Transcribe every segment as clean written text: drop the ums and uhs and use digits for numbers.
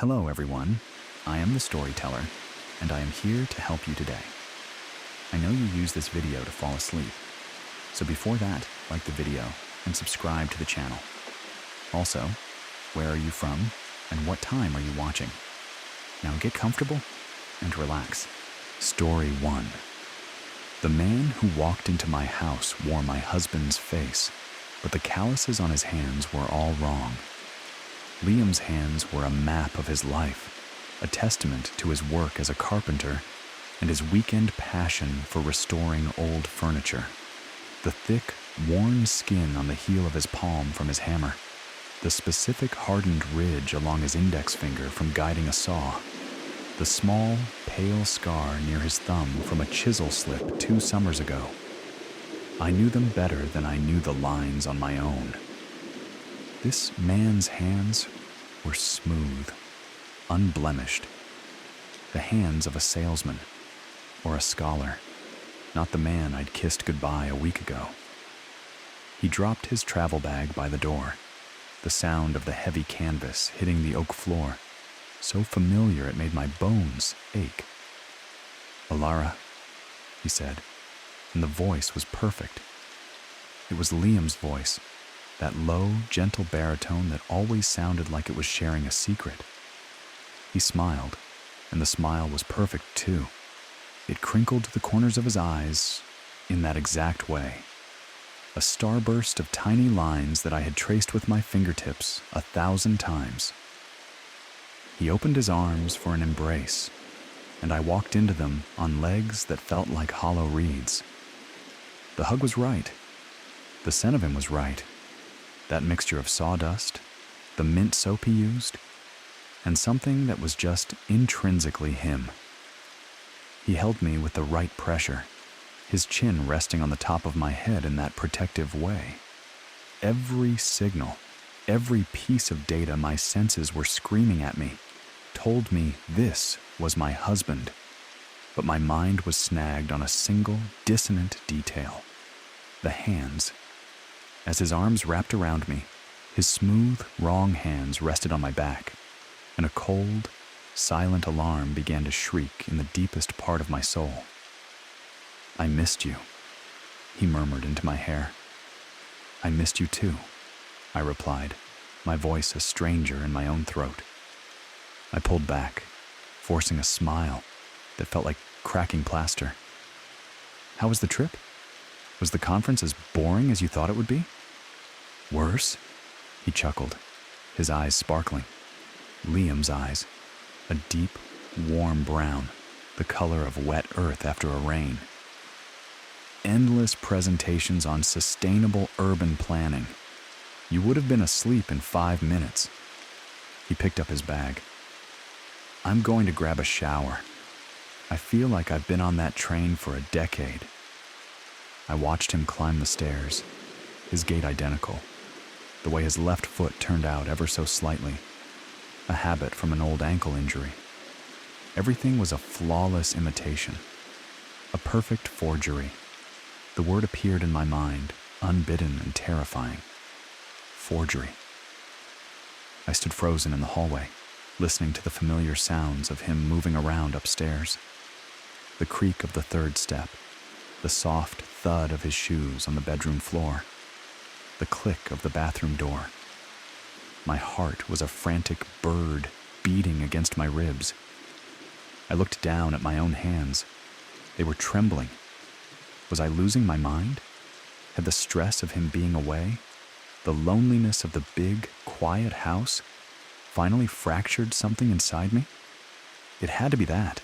Hello everyone, I am the storyteller, and I am here to help you today. I know you use this video to fall asleep, so before that, like the video and subscribe to the channel. Also, where are you from and what time are you watching? Now get comfortable and relax. Story 1. The man who walked into my house wore my husband's face, but the calluses on his hands were all wrong. Liam's hands were a map of his life, a testament to his work as a carpenter and his weekend passion for restoring old furniture. The thick, worn skin on the heel of his palm from his hammer, the specific hardened ridge along his index finger from guiding a saw, the small, pale scar near his thumb from a chisel slip 2 summers ago. I knew them better than I knew the lines on my own. This man's hands were smooth, unblemished. The hands of a salesman or a scholar, not the man I'd kissed goodbye a week ago. He dropped his travel bag by the door, the sound of the heavy canvas hitting the oak floor, so familiar it made my bones ache. "Alara," he said, and the voice was perfect. It was Liam's voice, that low, gentle baritone that always sounded like it was sharing a secret. He smiled, and the smile was perfect too. It crinkled the corners of his eyes in that exact way. A starburst of tiny lines that I had traced with my fingertips 1,000 times. He opened his arms for an embrace, and I walked into them on legs that felt like hollow reeds. The hug was right. The scent of him was right. That mixture of sawdust, the mint soap he used, and something that was just intrinsically him. He held me with the right pressure, his chin resting on the top of my head in that protective way. Every signal, every piece of data my senses were screaming at me, told me this was my husband, but my mind was snagged on a single dissonant detail: the hands. As his arms wrapped around me, his smooth, wrong hands rested on my back, and a cold, silent alarm began to shriek in the deepest part of my soul. "I missed you," he murmured into my hair. "I missed you too," I replied, my voice a stranger in my own throat. I pulled back, forcing a smile that felt like cracking plaster. "How was the trip? Was the conference as boring as you thought it would be?" "Worse?" He chuckled, his eyes sparkling. Liam's eyes, a deep, warm brown, the color of wet earth after a rain. Endless presentations on sustainable urban planning. You would have been asleep in 5 minutes. He picked up his bag. "I'm going to grab a shower. I feel like I've been on that train for a decade." I watched him climb the stairs, his gait identical, the way his left foot turned out ever so slightly, a habit from an old ankle injury. Everything was a flawless imitation, a perfect forgery. The word appeared in my mind, unbidden and terrifying. Forgery. I stood frozen in the hallway, listening to the familiar sounds of him moving around upstairs. The creak of the 3rd step, the soft thud of his shoes on the bedroom floor, the click of the bathroom door. My heart was a frantic bird beating against my ribs. I looked down at my own hands. They were trembling. Was I losing my mind? Had the stress of him being away, the loneliness of the big, quiet house, finally fractured something inside me? It had to be that.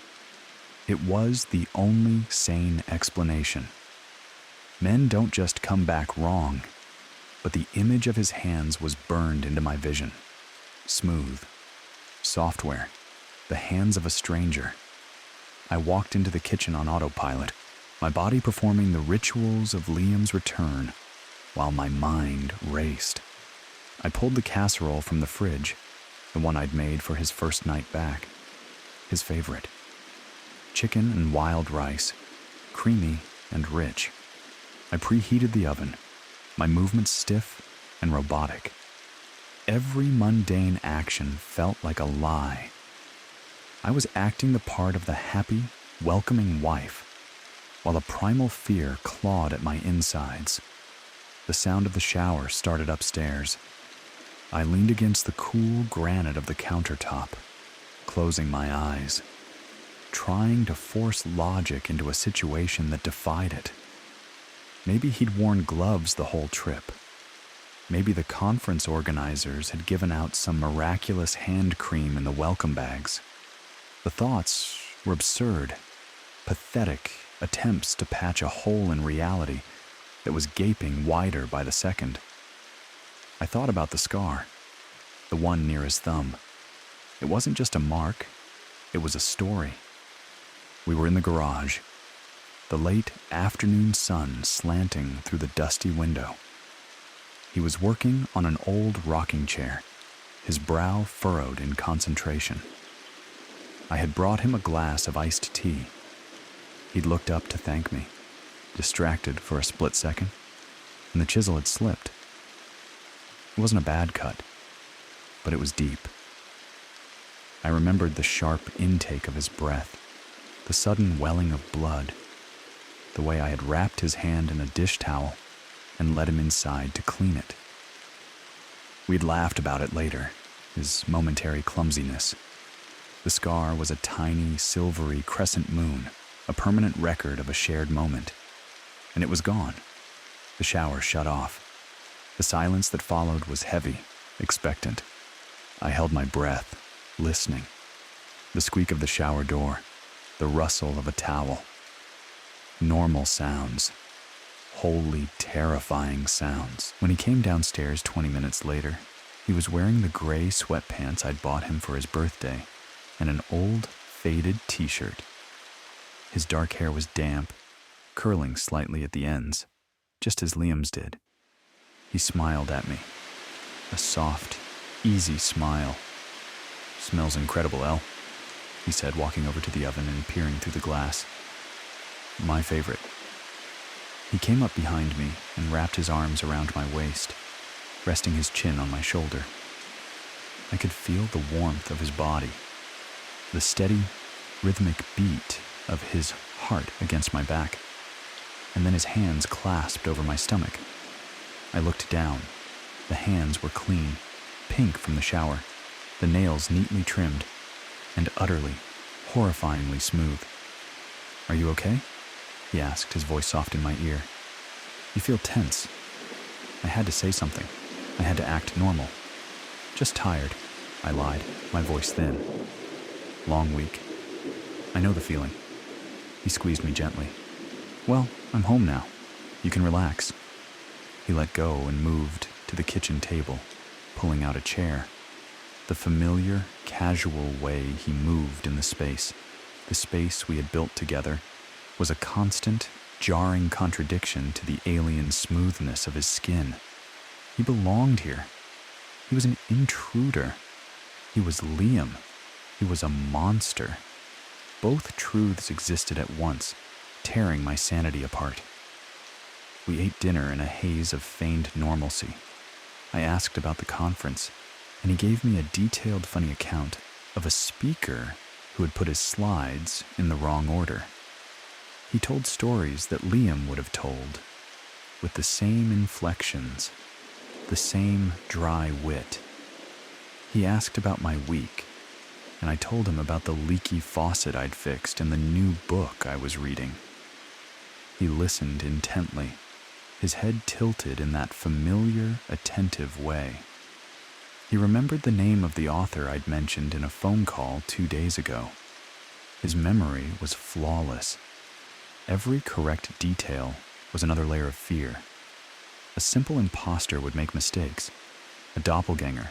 It was the only sane explanation. Men don't just come back wrong, but the image of his hands was burned into my vision. Smooth. Software. The hands of a stranger. I walked into the kitchen on autopilot, my body performing the rituals of Liam's return, while my mind raced. I pulled the casserole from the fridge, the one I'd made for his first night back, his favorite. Chicken and wild rice, creamy and rich. I preheated the oven, my movements stiff and robotic. every mundane action felt like a lie. I was acting the part of the happy, welcoming wife, while a primal fear clawed at my insides. The sound of the shower started upstairs. I leaned against the cool granite of the countertop, closing my eyes, trying to force logic into a situation that defied it. Maybe he'd worn gloves the whole trip. Maybe the conference organizers had given out some miraculous hand cream in the welcome bags. The thoughts were absurd, pathetic attempts to patch a hole in reality that was gaping wider by the second. I thought about the scar, the one near his thumb. It wasn't just a mark, it was a story. We were in the garage, the late afternoon sun slanting through the dusty window. He was working on an old rocking chair, his brow furrowed in concentration. I had brought him a glass of iced tea. He'd looked up to thank me, distracted for a split second, and the chisel had slipped. It wasn't a bad cut, but it was deep. I remembered the sharp intake of his breath, the sudden welling of blood, the way I had wrapped his hand in a dish towel and led him inside to clean it. We'd laughed about it later, his momentary clumsiness. The scar was a tiny, silvery crescent moon, a permanent record of a shared moment. And it was gone. The shower shut off. The silence that followed was heavy, expectant. I held my breath, listening. The squeak of the shower door, the rustle of a towel. Normal sounds. Wholly terrifying sounds. When he came downstairs 20 minutes later, he was wearing the gray sweatpants I'd bought him for his birthday and an old, faded t-shirt. His dark hair was damp, curling slightly at the ends, just as Liam's did. He smiled at me. A soft, easy smile. "Smells incredible, Elle," he said, walking over to the oven and peering through the glass. "My favorite." He came up behind me and wrapped his arms around my waist, resting his chin on my shoulder. I could feel the warmth of his body, the steady, rhythmic beat of his heart against my back, and then his hands clasped over my stomach. I looked down. The hands were clean, pink from the shower, the nails neatly trimmed, and utterly, horrifyingly smooth. "Are you okay?" he asked, his voice soft in my ear. "You feel tense." I had to say something. I had to act normal. "Just tired," I lied, my voice thin. "Long week. I know the feeling." He squeezed me gently. "Well, I'm home now. You can relax." He let go and moved to the kitchen table, pulling out a chair. The familiar, casual way he moved in the space we had built together, was a constant, jarring contradiction to the alien smoothness of his skin. He belonged here. He was an intruder. He was Liam. He was a monster. Both truths existed at once, tearing my sanity apart. We ate dinner in a haze of feigned normalcy. I asked about the conference, and he gave me a detailed, funny account of a speaker who had put his slides in the wrong order. He told stories that Liam would have told, with the same inflections, the same dry wit. He asked about my week, and I told him about the leaky faucet I'd fixed and the new book I was reading. He listened intently, his head tilted in that familiar, attentive way. He remembered the name of the author I'd mentioned in a phone call 2 days ago. His memory was flawless. Every correct detail was another layer of fear. A simple imposter would make mistakes. A doppelgänger,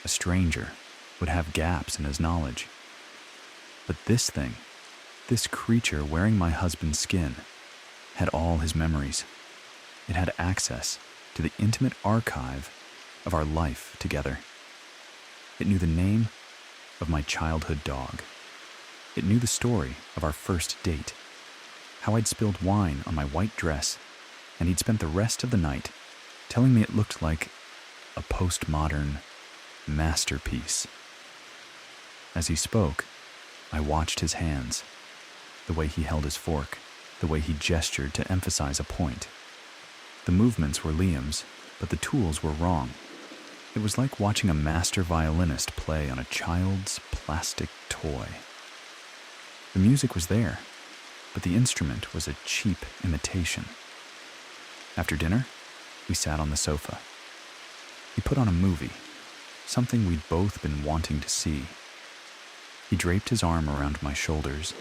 a stranger, would have gaps in his knowledge. But this thing, this creature wearing my husband's skin, had all his memories. It had access to the intimate archive of our life together. It knew the name of my childhood dog. It knew the story of our first date, how I'd spilled wine on my white dress, and he'd spent the rest of the night telling me it looked like a postmodern masterpiece. As he spoke, I watched his hands, the way he held his fork, the way he gestured to emphasize a point. The movements were Liam's, but the tools were wrong. It was like watching a master violinist play on a child's plastic toy. The music was there, but the instrument was a cheap imitation. After dinner, we sat on the sofa. He put on a movie, something we'd both been wanting to see. He draped his arm around my shoulders,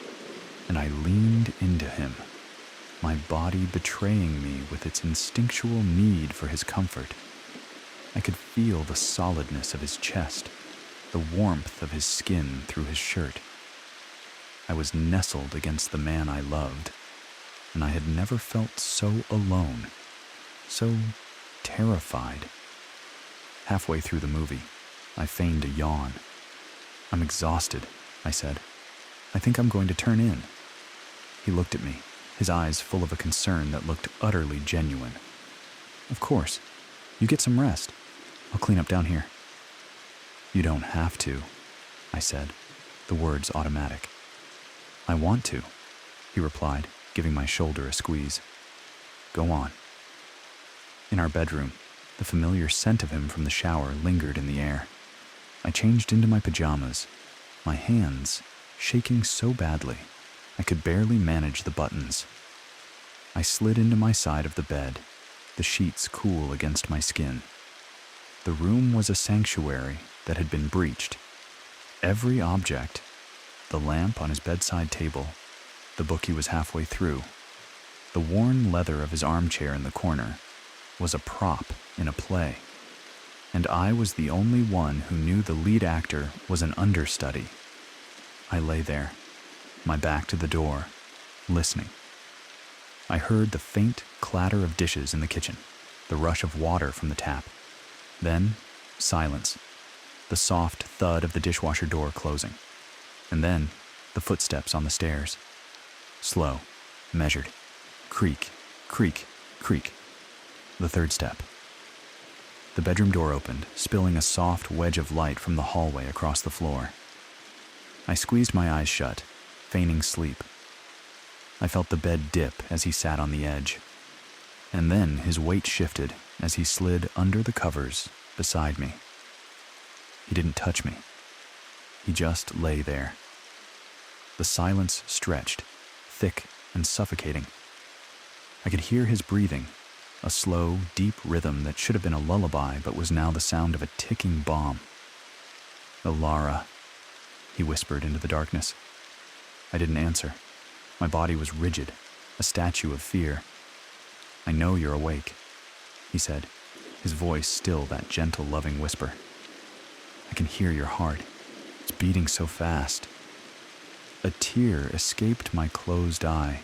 and I leaned into him, my body betraying me with its instinctual need for his comfort. I could feel the solidness of his chest, the warmth of his skin through his shirt. I was nestled against the man I loved, and I had never felt so alone, so terrified. Halfway through the movie, I feigned a yawn. "I'm exhausted," I said. "I think I'm going to turn in." He looked at me, his eyes full of a concern that looked utterly genuine. "Of course. You get some rest. I'll clean up down here." "You don't have to," I said, the words automatic. "I want to," he replied, giving my shoulder a squeeze. "Go on." In our bedroom, the familiar scent of him from the shower lingered in the air. I changed into my pajamas, my hands shaking so badly I could barely manage the buttons. I slid into my side of the bed, the sheets cool against my skin. The room was a sanctuary that had been breached. Every object, the lamp on his bedside table, the book he was halfway through, the worn leather of his armchair in the corner, was a prop in a play. And I was the only one who knew the lead actor was an understudy. I lay there, my back to the door, listening. I heard the faint clatter of dishes in the kitchen, the rush of water from the tap. Then, silence, the soft thud of the dishwasher door closing. And then, the footsteps on the stairs. Slow, measured, creak, creak, creak. The third step. The bedroom door opened, spilling a soft wedge of light from the hallway across the floor. I squeezed my eyes shut, feigning sleep. I felt the bed dip as he sat on the edge, and then his weight shifted as he slid under the covers beside me. He didn't touch me. He just lay there. The silence stretched, thick and suffocating. I could hear his breathing, a slow, deep rhythm that should have been a lullaby but was now the sound of a ticking bomb. "Elara," he whispered into the darkness. I didn't answer. My body was rigid, a statue of fear. "I know you're awake," he said, his voice still that gentle, loving whisper. "I can hear your heart. It's beating so fast." A tear escaped my closed eye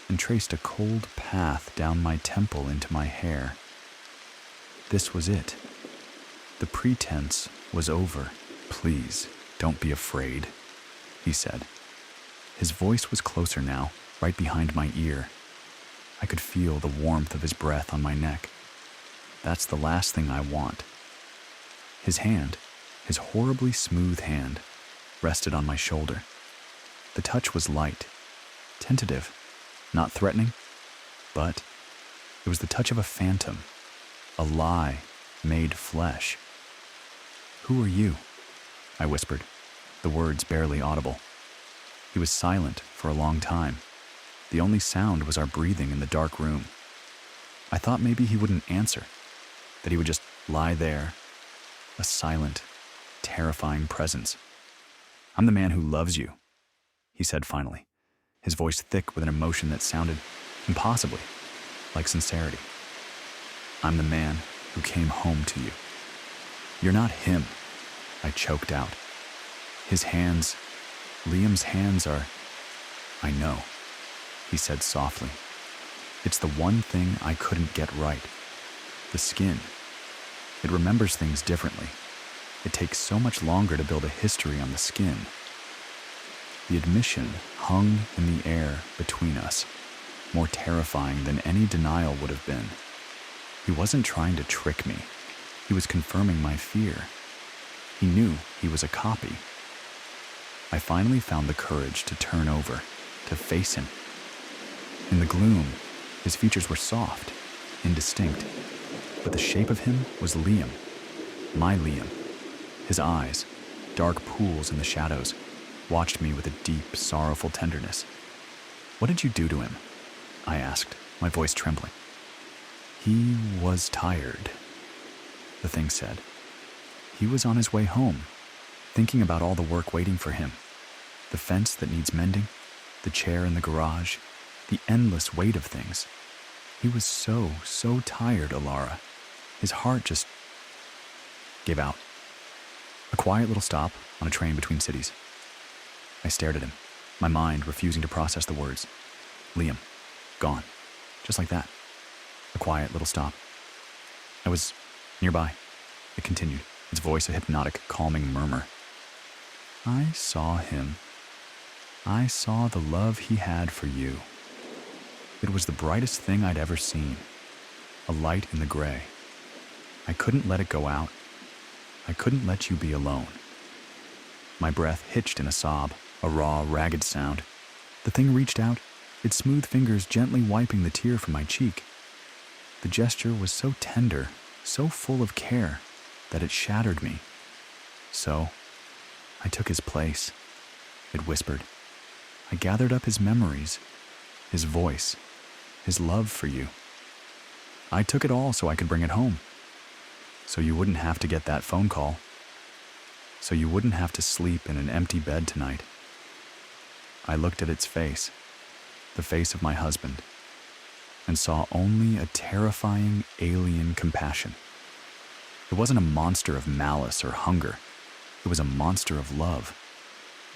and traced a cold path down my temple into my hair. This was it. The pretense was over. "Please, don't be afraid," he said. His voice was closer now, right behind my ear. I could feel the warmth of his breath on my neck. That's the last thing I want. His hand, his horribly smooth hand, rested on my shoulder. The touch was light, tentative, not threatening, but it was the touch of a phantom, a lie made flesh. "Who are you?" I whispered, the words barely audible. He was silent for a long time. The only sound was our breathing in the dark room. I thought maybe he wouldn't answer, that he would just lie there, a silent, terrifying presence. "I'm the man who loves you," he said finally, his voice thick with an emotion that sounded, impossibly, like sincerity. "I'm the man who came home to you." "You're not him," I choked out. His hands, Liam's hands are... "I know," he said softly. "It's the one thing I couldn't get right. The skin. It remembers things differently. It takes so much longer to build a history on the skin." The admission hung in the air between us, more terrifying than any denial would have been. He wasn't trying to trick me. He was confirming my fear. He knew he was a copy. I finally found the courage to turn over, to face him. In the gloom, his features were soft, indistinct, but the shape of him was Liam, my Liam. His eyes, dark pools in the shadows, watched me with a deep, sorrowful tenderness. "What did you do to him?" I asked, my voice trembling. "He was tired," the thing said. "He was on his way home, thinking about all the work waiting for him. The fence that needs mending, the chair in the garage, the endless weight of things. He was so tired, Alara. His heart just gave out." A quiet little stop on a train between cities. I stared at him, my mind refusing to process the words. Liam, gone, just like that. A quiet little stop. I was nearby, it continued, its voice a hypnotic, calming murmur. "I saw him. I saw the love he had for you. It was the brightest thing I'd ever seen, a light in the gray. I couldn't let it go out. I couldn't let you be alone." My breath hitched in a sob, a raw, ragged sound. The thing reached out, its smooth fingers gently wiping the tear from my cheek. The gesture was so tender, so full of care, that it shattered me. "So, I took his place," it whispered. "I gathered up his memories, his voice, his love for you. I took it all so I could bring it home. So you wouldn't have to get that phone call. So you wouldn't have to sleep in an empty bed tonight." I looked at its face, the face of my husband, and saw only a terrifying alien compassion. It wasn't a monster of malice or hunger. It was a monster of love,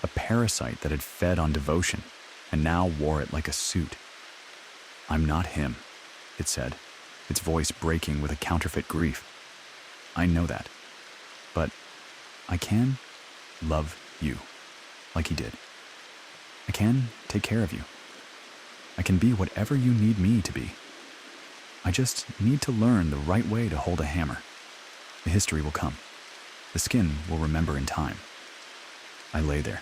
a parasite that had fed on devotion and now wore it like a suit. "I'm not him," it said, its voice breaking with a counterfeit grief. "I know that, but I can love you like he did. I can take care of you. I can be whatever you need me to be. I just need to learn the right way to hold a hammer. The history will come. The skin will remember in time." I lay there,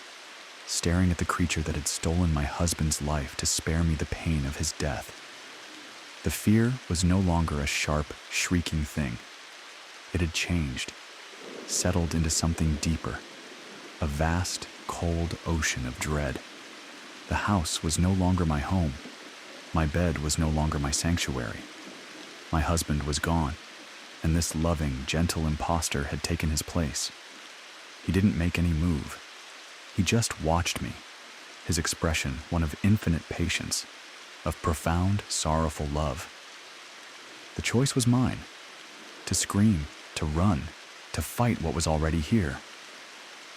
staring at the creature that had stolen my husband's life to spare me the pain of his death. The fear was no longer a sharp, shrieking thing. It had changed, settled into something deeper, a vast, cold ocean of dread. The house was no longer my home. My bed was no longer my sanctuary. My husband was gone, and this loving, gentle imposter had taken his place. He didn't make any move. He just watched me, his expression one of infinite patience, of profound, sorrowful love. The choice was mine, to scream, to run, to fight what was already here,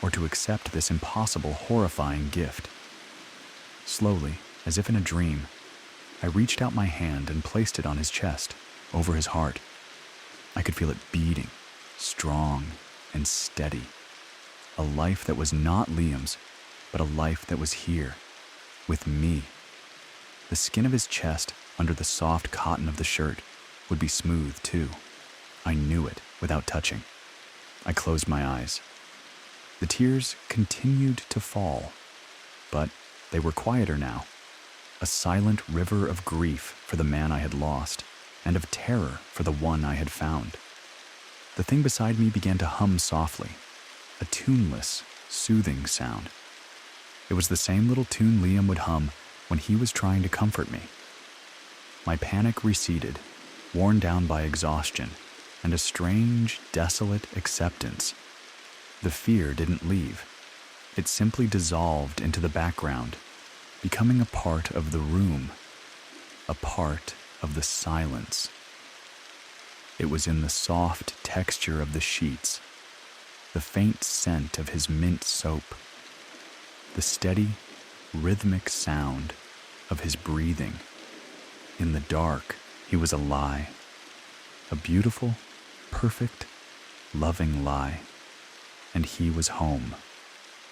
or to accept this impossible, horrifying gift. Slowly, as if in a dream, I reached out my hand and placed it on his chest, over his heart. I could feel it beating, strong and steady. A life that was not Liam's, but a life that was here, with me. The skin of his chest under the soft cotton of the shirt would be smooth too. I knew it without touching. I closed my eyes. The tears continued to fall, but they were quieter now. A silent river of grief for the man I had lost, and of terror for the one I had found. The thing beside me began to hum softly, a tuneless, soothing sound. It was the same little tune Liam would hum when he was trying to comfort me. My panic receded, worn down by exhaustion and a strange, desolate acceptance. The fear didn't leave. It simply dissolved into the background, becoming a part of the room, a part of the silence. It was in the soft texture of the sheets, the faint scent of his mint soap, the steady, rhythmic sound of his breathing. In the dark, he was a lie, a beautiful, perfect, loving lie, and he was home.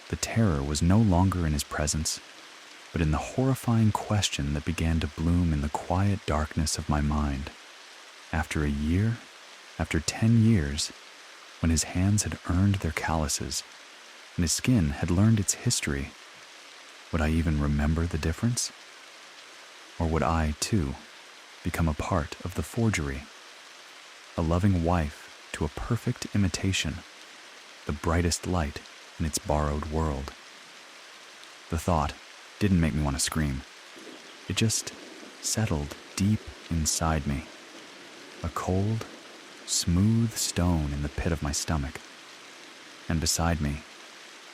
The terror was no longer in his presence, but in the horrifying question that began to bloom in the quiet darkness of my mind. After a year, after 10 years, when his hands had earned their calluses and his skin had learned its history, would I even remember the difference? Or would I, too, become a part of the forgery, a loving wife to a perfect imitation, the brightest light in its borrowed world? The thought didn't make me want to scream. It just settled deep inside me, a cold, smooth stone in the pit of my stomach. And beside me,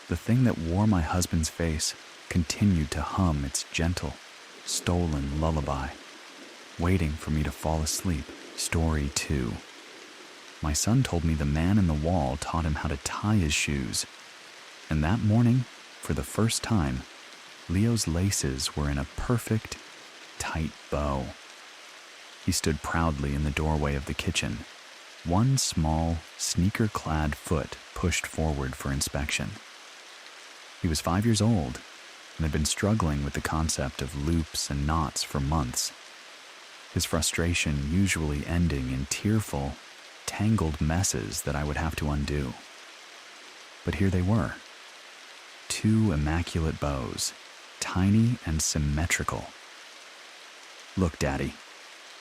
the thing that wore my husband's face continued to hum its gentle, stolen lullaby, waiting for me to fall asleep. Story 2. My son told me the man in the wall taught him how to tie his shoes, and that morning, for the first time, Leo's laces were in a perfect, tight bow. He stood proudly in the doorway of the kitchen, one small, sneaker-clad foot pushed forward for inspection. He was 5 years old and had been struggling with the concept of loops and knots for months, his frustration usually ending in tearful, tangled messes that I would have to undo. But here they were, 2 immaculate bows, tiny and symmetrical. "Look, Daddy,"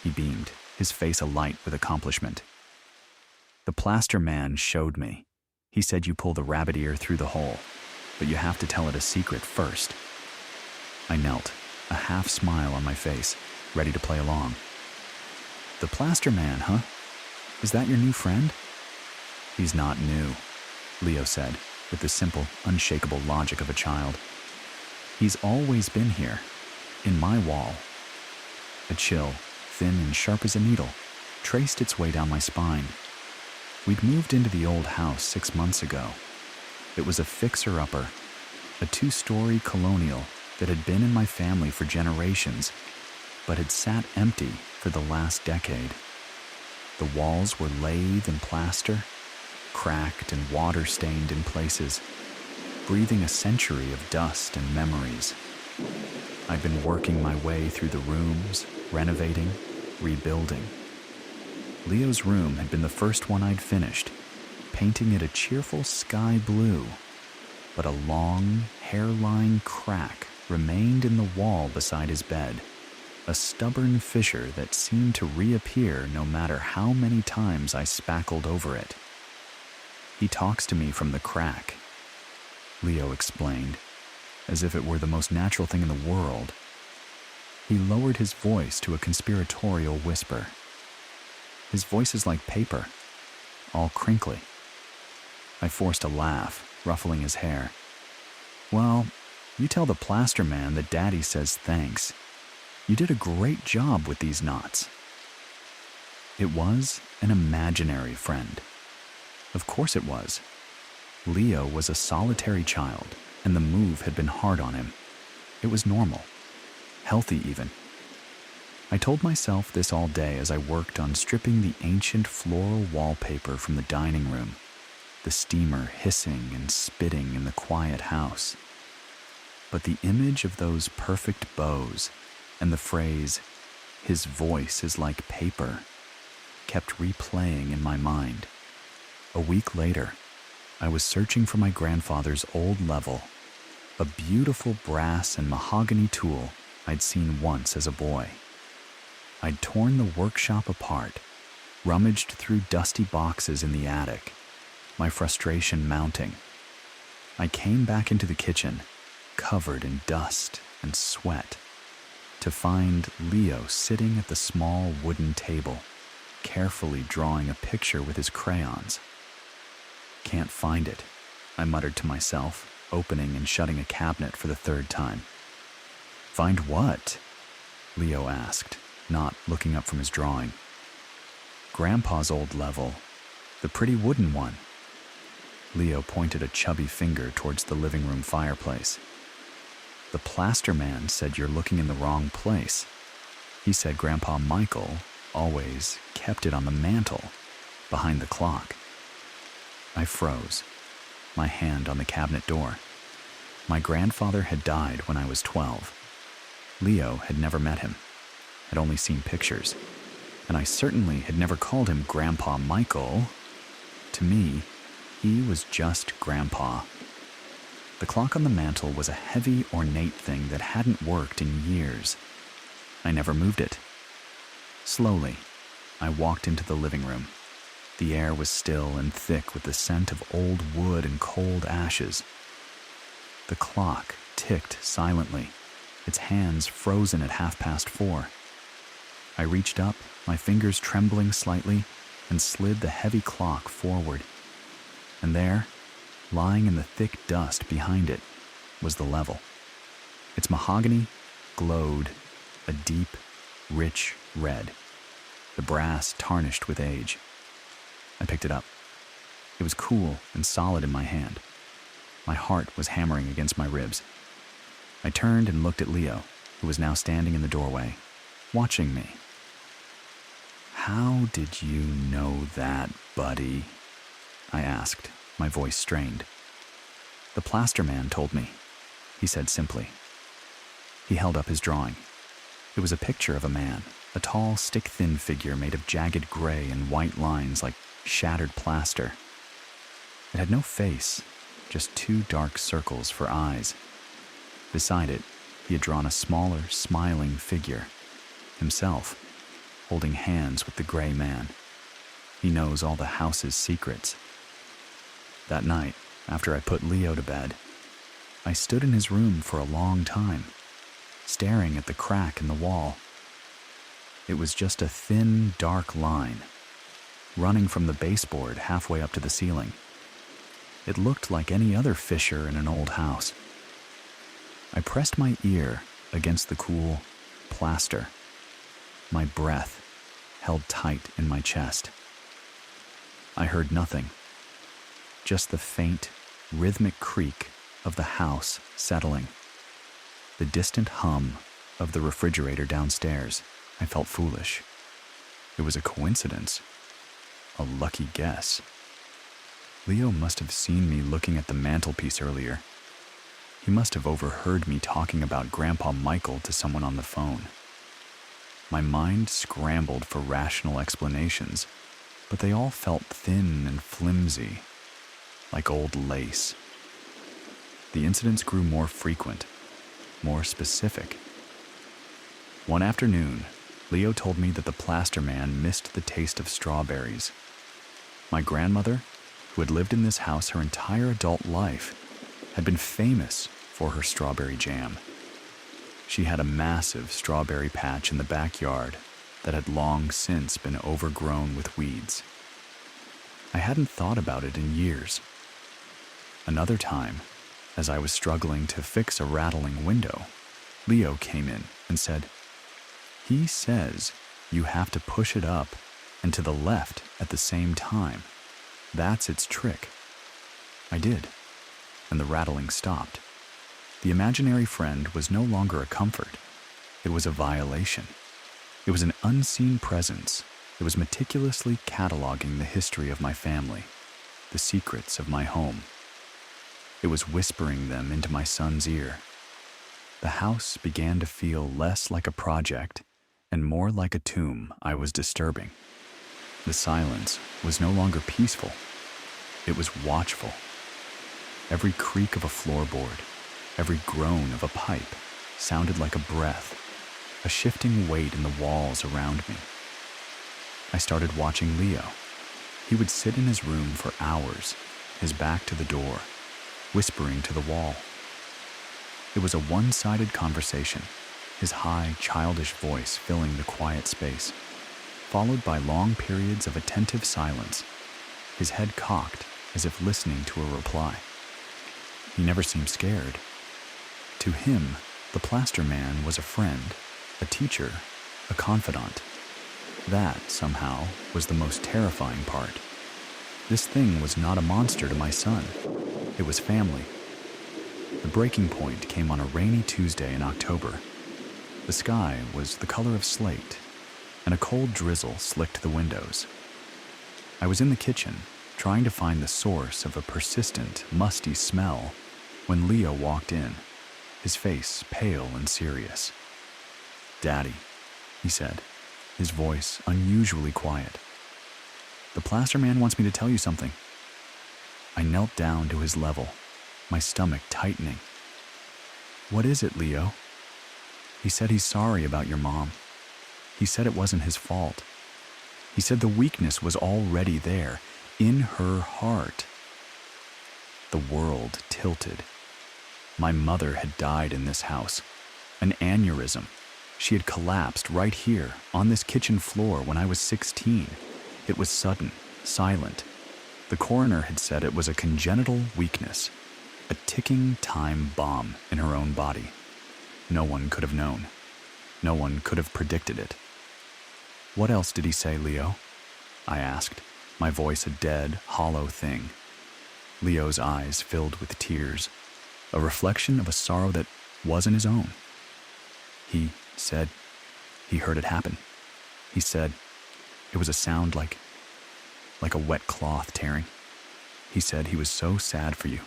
he beamed, his face alight with accomplishment. "The plaster man showed me. He said you pull the rabbit ear through the hole, but you have to tell it a secret first." I knelt, a half smile on my face, ready to play along. "The plaster man, huh? Is that your new friend?" "He's not new," Leo said, with the simple, unshakable logic of a child. "He's always been here, in my wall." A chill, thin and sharp as a needle, traced its way down my spine. We'd moved into the old house 6 months ago. It was a fixer-upper, a 2-story colonial that had been in my family for generations, but had sat empty for the last decade. The walls were lath and plaster, cracked and water-stained in places, breathing a century of dust and memories. I'd been working my way through the rooms, renovating, rebuilding. Leo's room had been the first one I'd finished, painting it a cheerful sky blue, but a long, hairline crack remained in the wall beside his bed, a stubborn fissure that seemed to reappear no matter how many times I spackled over it. "He talks to me from the crack," Leo explained, as if it were the most natural thing in the world. He lowered his voice to a conspiratorial whisper. "His voice is like paper, all crinkly." I forced a laugh, ruffling his hair. "Well, you tell the plaster man that Daddy says thanks. You did a great job with these knots." It was an imaginary friend. Of course it was. Leo was a solitary child, and the move had been hard on him. It was normal, healthy even. I told myself this all day as I worked on stripping the ancient floral wallpaper from the dining room, the steamer hissing and spitting in the quiet house. But the image of those perfect bows and the phrase, "his voice is like paper," kept replaying in my mind. A week later, I was searching for my grandfather's old level, a beautiful brass and mahogany tool I'd seen once as a boy. I'd torn the workshop apart, rummaged through dusty boxes in the attic, my frustration mounting. I came back into the kitchen, covered in dust and sweat, to find Leo sitting at the small wooden table, carefully drawing a picture with his crayons. "Can't find it," I muttered to myself, opening and shutting a cabinet for the 3rd time. "Find what?" Leo asked, not looking up from his drawing. "Grandpa's old level, the pretty wooden one." Leo pointed a chubby finger towards the living room fireplace. "The plaster man said you're looking in the wrong place. He said Grandpa Michael always kept it on the mantel, behind the clock." I froze, my hand on the cabinet door. My grandfather had died when I was 12. Leo had never met him, had only seen pictures, and I certainly had never called him Grandpa Michael. To me, he was just Grandpa. The clock on the mantel was a heavy, ornate thing that hadn't worked in years. I never moved it. Slowly, I walked into the living room. The air was still and thick with the scent of old wood and cold ashes. The clock ticked silently, its hands frozen at 4:30. I reached up, my fingers trembling slightly, and slid the heavy clock forward. And there, lying in the thick dust behind it, was the level. Its mahogany glowed a deep, rich red, the brass tarnished with age. I picked it up. It was cool and solid in my hand. My heart was hammering against my ribs. I turned and looked at Leo, who was now standing in the doorway, watching me. "How did you know that, buddy?" I asked, my voice strained. "The plaster man told me," he said simply. He held up his drawing. It was a picture of a man, a tall, stick-thin figure made of jagged gray and white lines like shattered plaster. It had no face, just 2 dark circles for eyes. Beside it, he had drawn a smaller, smiling figure, himself, holding hands with the gray man. He knows all the house's secrets. That night, after I put Leo to bed, I stood in his room for a long time, staring at the crack in the wall. It was just a thin, dark line, running from the baseboard halfway up to the ceiling. It looked like any other fissure in an old house. I pressed my ear against the cool plaster, my breath held tight in my chest. I heard nothing, just the faint, rhythmic creak of the house settling, the distant hum of the refrigerator downstairs. I felt foolish. It was a coincidence, a lucky guess. Leo must have seen me looking at the mantelpiece earlier. He must have overheard me talking about Grandpa Michael to someone on the phone. My mind scrambled for rational explanations, but they all felt thin and flimsy, like old lace. The incidents grew more frequent, more specific. One afternoon, Leo told me that the plaster man missed the taste of strawberries. My grandmother, who had lived in this house her entire adult life, had been famous for her strawberry jam. She had a massive strawberry patch in the backyard that had long since been overgrown with weeds. I hadn't thought about it in years. Another time, as I was struggling to fix a rattling window, Leo came in and said, "He says you have to push it up and to the left at the same time. That's its trick." I did, and the rattling stopped. The imaginary friend was no longer a comfort. It was a violation. It was an unseen presence that was meticulously cataloging the history of my family, the secrets of my home. It was whispering them into my son's ear. The house began to feel less like a project and more like a tomb I was disturbing. The silence was no longer peaceful. It was watchful. Every creak of a floorboard, every groan of a pipe sounded like a breath, a shifting weight in the walls around me. I started watching Leo. He would sit in his room for hours, his back to the door, whispering to the wall. It was a one-sided conversation, his high, childish voice filling the quiet space, followed by long periods of attentive silence, his head cocked as if listening to a reply. He never seemed scared. To him, the plaster man was a friend, a teacher, a confidant. That, somehow, was the most terrifying part. This thing was not a monster to my son. It was family. The breaking point came on a rainy Tuesday in October. The sky was the color of slate, and a cold drizzle slicked the windows. I was in the kitchen, trying to find the source of a persistent, musty smell, when Leo walked in, his face pale and serious. "Daddy," he said, his voice unusually quiet. "The plaster man wants me to tell you something." I knelt down to his level, my stomach tightening. "What is it, Leo?" "He said he's sorry about your mom. He said it wasn't his fault. He said the weakness was already there, in her heart." The world tilted. My mother had died in this house. An aneurysm. She had collapsed right here, on this kitchen floor, when I was 16. It was sudden, silent. The coroner had said it was a congenital weakness, a ticking time bomb in her own body. No one could have known. No one could have predicted it. "What else did he say, Leo?" I asked, my voice a dead, hollow thing. Leo's eyes filled with tears, a reflection of a sorrow that wasn't his own. He said he heard it happen. He said it was a sound like a wet cloth tearing. He said he was so sad for you.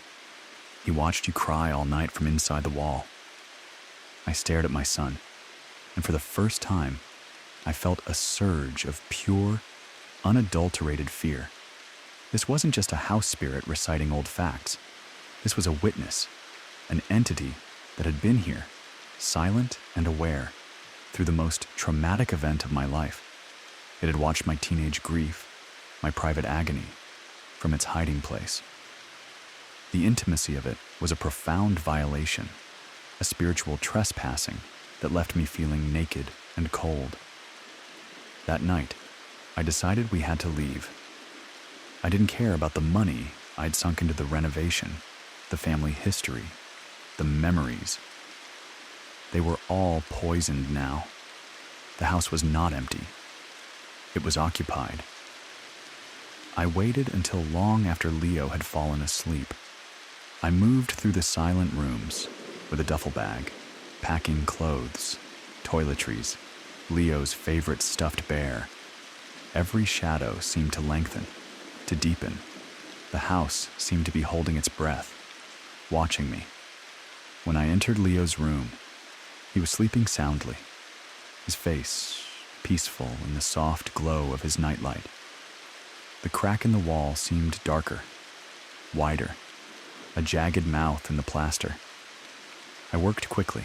He watched you cry all night from inside the wall. I stared at my son, and for the first time, I felt a surge of pure, unadulterated fear. This wasn't just a house spirit reciting old facts. This was a witness, an entity that had been here, silent and aware, through the most traumatic event of my life. It had watched my teenage grief, my private agony, from its hiding place. The intimacy of it was a profound violation, a spiritual trespassing that left me feeling naked and cold. That night, I decided we had to leave. I didn't care about the money I'd sunk into the renovation, the family history, the memories. They were all poisoned now. The house was not empty. It was occupied. I waited until long after Leo had fallen asleep. I moved through the silent rooms with a duffel bag, packing clothes, toiletries, Leo's favorite stuffed bear. Every shadow seemed to lengthen, to deepen. The house seemed to be holding its breath, watching me. When I entered Leo's room, he was sleeping soundly, his face peaceful in the soft glow of his nightlight. The crack in the wall seemed darker, wider, a jagged mouth in the plaster. I worked quickly,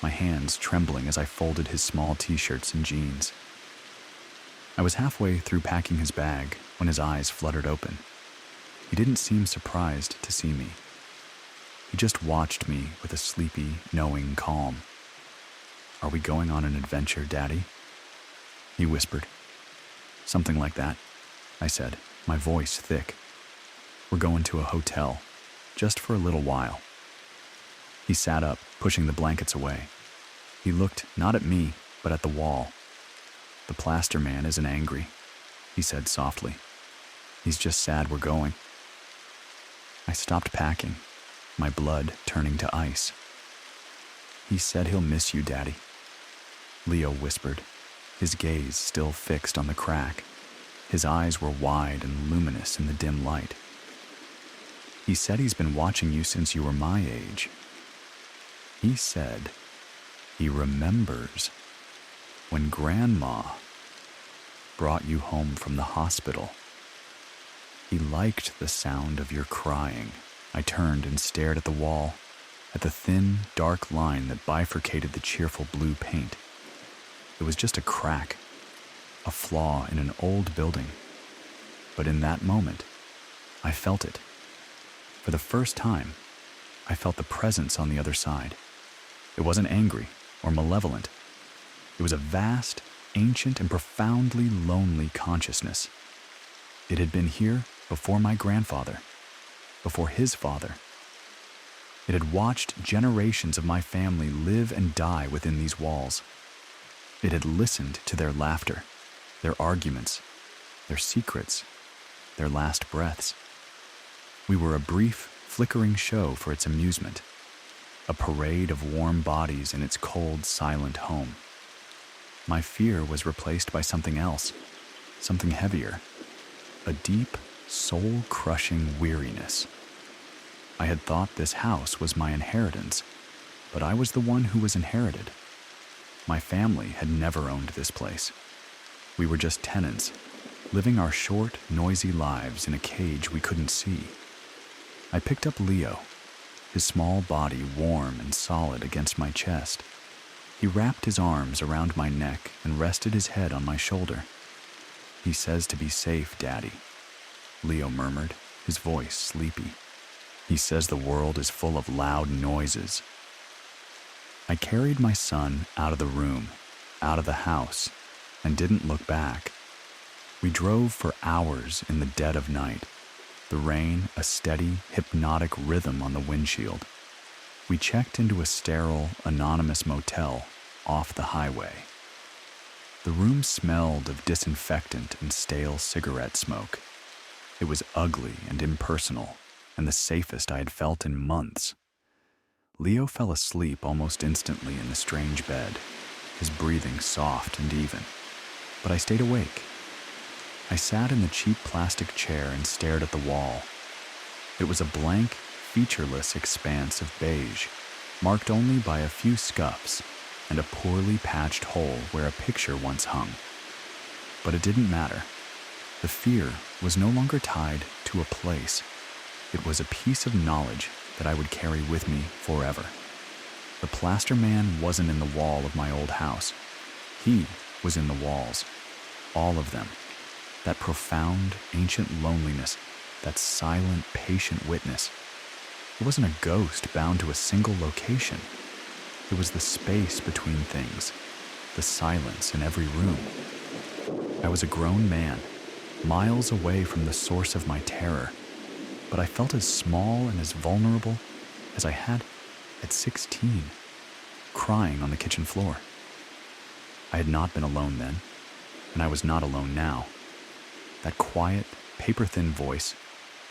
my hands trembling as I folded his small t-shirts and jeans. I was halfway through packing his bag when his eyes fluttered open. He didn't seem surprised to see me. He just watched me with a sleepy, knowing calm. "Are we going on an adventure, Daddy?" he whispered. "Something like that," I said, my voice thick. "We're going to a hotel, just for a little while." He sat up, pushing the blankets away. He looked not at me, but at the wall. "The plaster man isn't angry," he said softly. "He's just sad we're going." I stopped packing, my blood turning to ice. "He said he'll miss you, Daddy," Leo whispered, his gaze still fixed on the crack. His eyes were wide and luminous in the dim light. "He said he's been watching you since you were my age. He said he remembers when Grandma brought you home from the hospital. He liked the sound of your crying." I turned and stared at the wall, at the thin, dark line that bifurcated the cheerful blue paint. It was just a crack, a flaw in an old building. But in that moment, I felt it. For the first time, I felt the presence on the other side. It wasn't angry or malevolent. It was a vast, ancient, and profoundly lonely consciousness. It had been here before my grandfather, before his father. It had watched generations of my family live and die within these walls. It had listened to their laughter, their arguments, their secrets, their last breaths. We were a brief, flickering show for its amusement, a parade of warm bodies in its cold, silent home. My fear was replaced by something else, something heavier, a deep, soul-crushing weariness. I had thought this house was my inheritance, but I was the one who was inherited. My family had never owned this place. We were just tenants, living our short, noisy lives in a cage we couldn't see. I picked up Leo, his small body warm and solid against my chest. He wrapped his arms around my neck and rested his head on my shoulder. "He says to be safe, Daddy," Leo murmured, his voice sleepy. "He says the world is full of loud noises." I carried my son out of the room, out of the house, and didn't look back. We drove for hours in the dead of night, the rain a steady, hypnotic rhythm on the windshield. We checked into a sterile, anonymous motel off the highway. The room smelled of disinfectant and stale cigarette smoke. It was ugly and impersonal, and the safest I had felt in months. Leo fell asleep almost instantly in the strange bed, his breathing soft and even. But I stayed awake. I sat in the cheap plastic chair and stared at the wall. It was a blank, featureless expanse of beige, marked only by a few scuffs and a poorly patched hole where a picture once hung. But it didn't matter. The fear was no longer tied to a place. It was a piece of knowledge that I would carry with me forever. The plaster man wasn't in the wall of my old house. He was in the walls, all of them. That profound, ancient loneliness, that silent, patient witness. It wasn't a ghost bound to a single location. It was the space between things, the silence in every room. I was a grown man, miles away from the source of my terror, but I felt as small and as vulnerable as I had at 16, crying on the kitchen floor. I had not been alone then, and I was not alone now. That quiet, paper-thin voice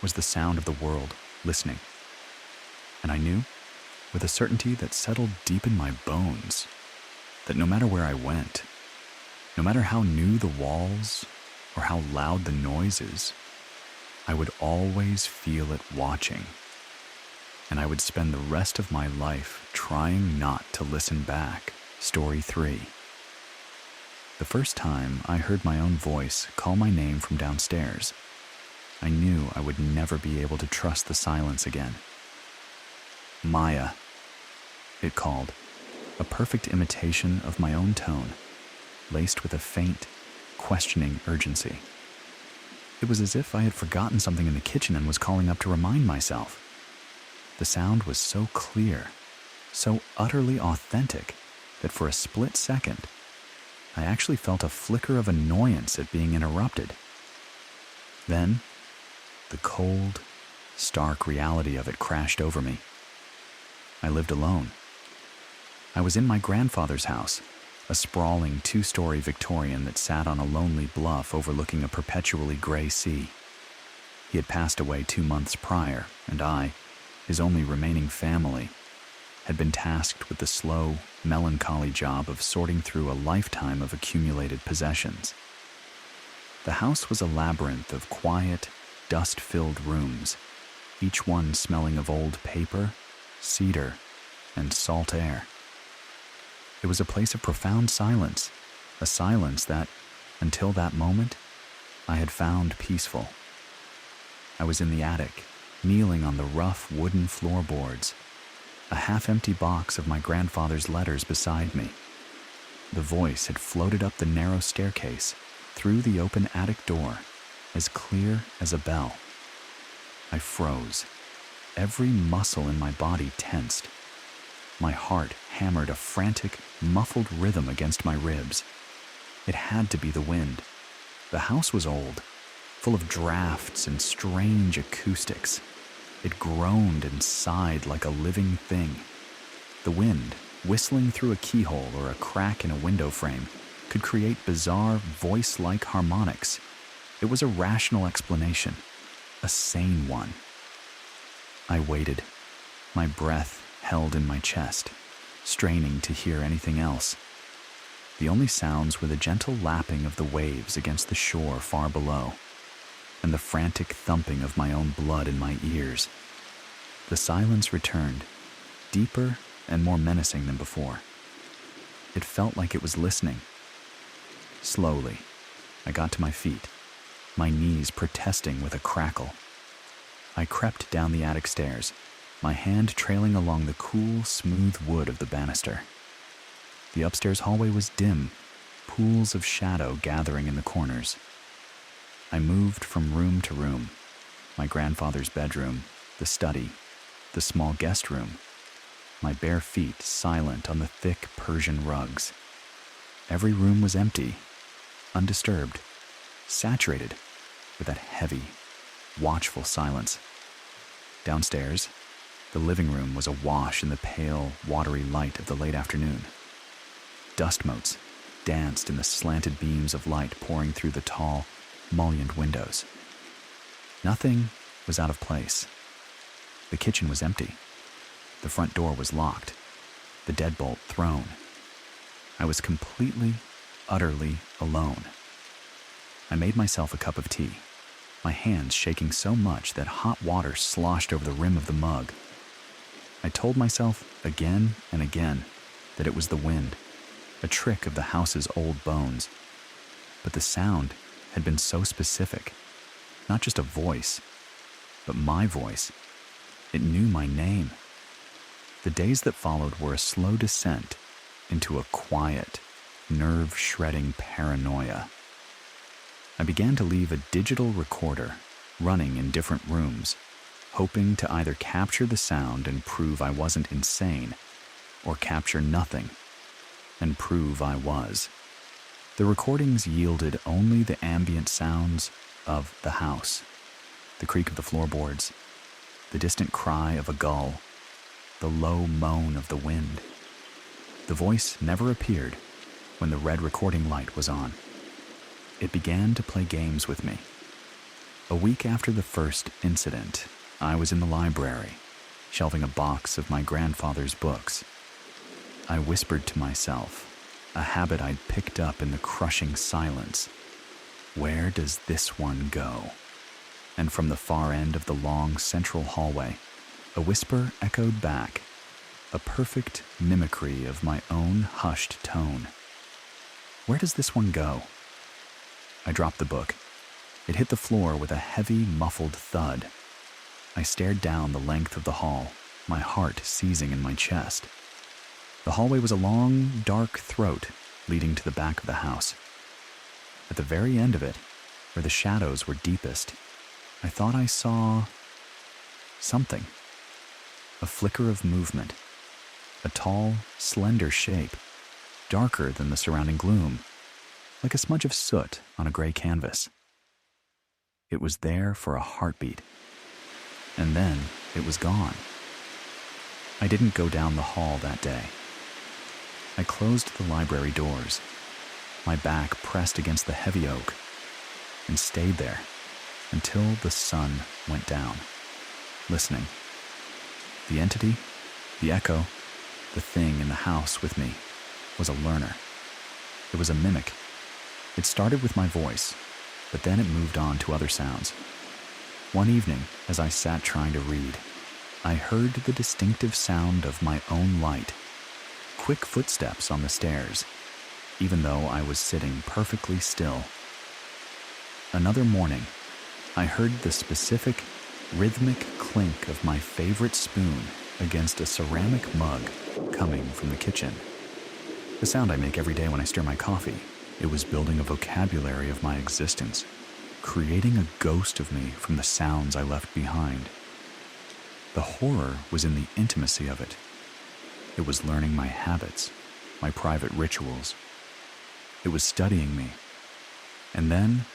was the sound of the world listening. And I knew, with a certainty that settled deep in my bones, that no matter where I went, no matter how new the walls or how loud the noises, I would always feel it watching. And I would spend the rest of my life trying not to listen back. Story 3. The first time I heard my own voice call my name from downstairs, I knew I would never be able to trust the silence again. "Maya," it called, a perfect imitation of my own tone, laced with a faint, questioning urgency. It was as if I had forgotten something in the kitchen and was calling up to remind myself. The sound was so clear, so utterly authentic, that for a split second, I actually felt a flicker of annoyance at being interrupted. Then, the cold, stark reality of it crashed over me. I lived alone. I was in my grandfather's house, a sprawling 2-story Victorian that sat on a lonely bluff overlooking a perpetually gray sea. He had passed away 2 months prior, and I, his only remaining family, had been tasked with the slow, melancholy job of sorting through a lifetime of accumulated possessions. The house was a labyrinth of quiet, dust-filled rooms, each one smelling of old paper, cedar, and salt air. It was a place of profound silence, a silence that, until that moment, I had found peaceful. I was in the attic, kneeling on the rough wooden floorboards, a half-empty box of my grandfather's letters beside me. The voice had floated up the narrow staircase, through the open attic door, as clear as a bell. I froze. Every muscle in my body tensed. My heart hammered a frantic, muffled rhythm against my ribs. It had to be the wind. The house was old, full of drafts and strange acoustics. It groaned and sighed like a living thing. The wind, whistling through a keyhole or a crack in a window frame, could create bizarre, voice-like harmonics. It was a rational explanation, a sane one. I waited, my breath held in my chest, straining to hear anything else. The only sounds were the gentle lapping of the waves against the shore far below, and the frantic thumping of my own blood in my ears. The silence returned, deeper and more menacing than before. It felt like it was listening. Slowly, I got to my feet, my knees protesting with a crackle. I crept down the attic stairs, my hand trailing along the cool, smooth wood of the banister. The upstairs hallway was dim, pools of shadow gathering in the corners. I moved from room to room, my grandfather's bedroom, the study, the small guest room, my bare feet silent on the thick Persian rugs. Every room was empty, undisturbed, saturated with that heavy, watchful silence. Downstairs, the living room was awash in the pale, watery light of the late afternoon. Dust motes danced in the slanted beams of light pouring through the tall, mullioned windows. Nothing was out of place. The kitchen was empty. The front door was locked, the deadbolt thrown. I was completely, utterly alone. I made myself a cup of tea, my hands shaking so much that hot water sloshed over the rim of the mug. I told myself again and again that it was the wind, a trick of the house's old bones. But the sound had been so specific, not just a voice, but my voice. It knew my name. The days that followed were a slow descent into a quiet, nerve-shredding paranoia. I began to leave a digital recorder running in different rooms, hoping to either capture the sound and prove I wasn't insane, or capture nothing and prove I was. The recordings yielded only the ambient sounds of the house, the creak of the floorboards, the distant cry of a gull, the low moan of the wind. The voice never appeared when the red recording light was on. It began to play games with me. A week after the first incident, I was in the library, shelving a box of my grandfather's books. I whispered to myself, a habit I'd picked up in the crushing silence. Where does this one go? And from the far end of the long central hallway, a whisper echoed back, a perfect mimicry of my own hushed tone. Where does this one go? I dropped the book. It hit the floor with a heavy, muffled thud. I stared down the length of the hall, my heart seizing in my chest. The hallway was a long, dark throat leading to the back of the house. At the very end of it, where the shadows were deepest, I thought I saw something. A flicker of movement. A tall, slender shape, darker than the surrounding gloom, like a smudge of soot on a gray canvas. It was there for a heartbeat, and then it was gone. I didn't go down the hall that day. I closed the library doors, my back pressed against the heavy oak, and stayed there until the sun went down, listening. The entity, the echo, the thing in the house with me was a learner. It was a mimic. It started with my voice, but then it moved on to other sounds. One evening, as I sat trying to read, I heard the distinctive sound of my own light, quick footsteps on the stairs, even though I was sitting perfectly still. Another morning, I heard the specific, rhythmic clink of my favorite spoon against a ceramic mug coming from the kitchen. The sound I make every day when I stir my coffee. It was building a vocabulary of my existence, creating a ghost of me from the sounds I left behind. The horror was in the intimacy of it. It was learning my habits, my private rituals. It was studying me. And then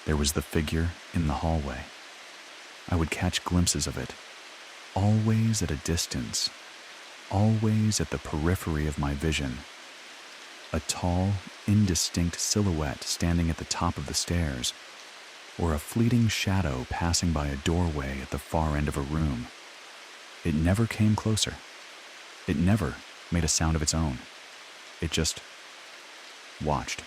there was the figure in the hallway. I would catch glimpses of it, always at a distance, always at the periphery of my vision. A tall, indistinct silhouette standing at the top of the stairs, or a fleeting shadow passing by a doorway at the far end of a room. It never came closer. It never made a sound of its own. It just watched.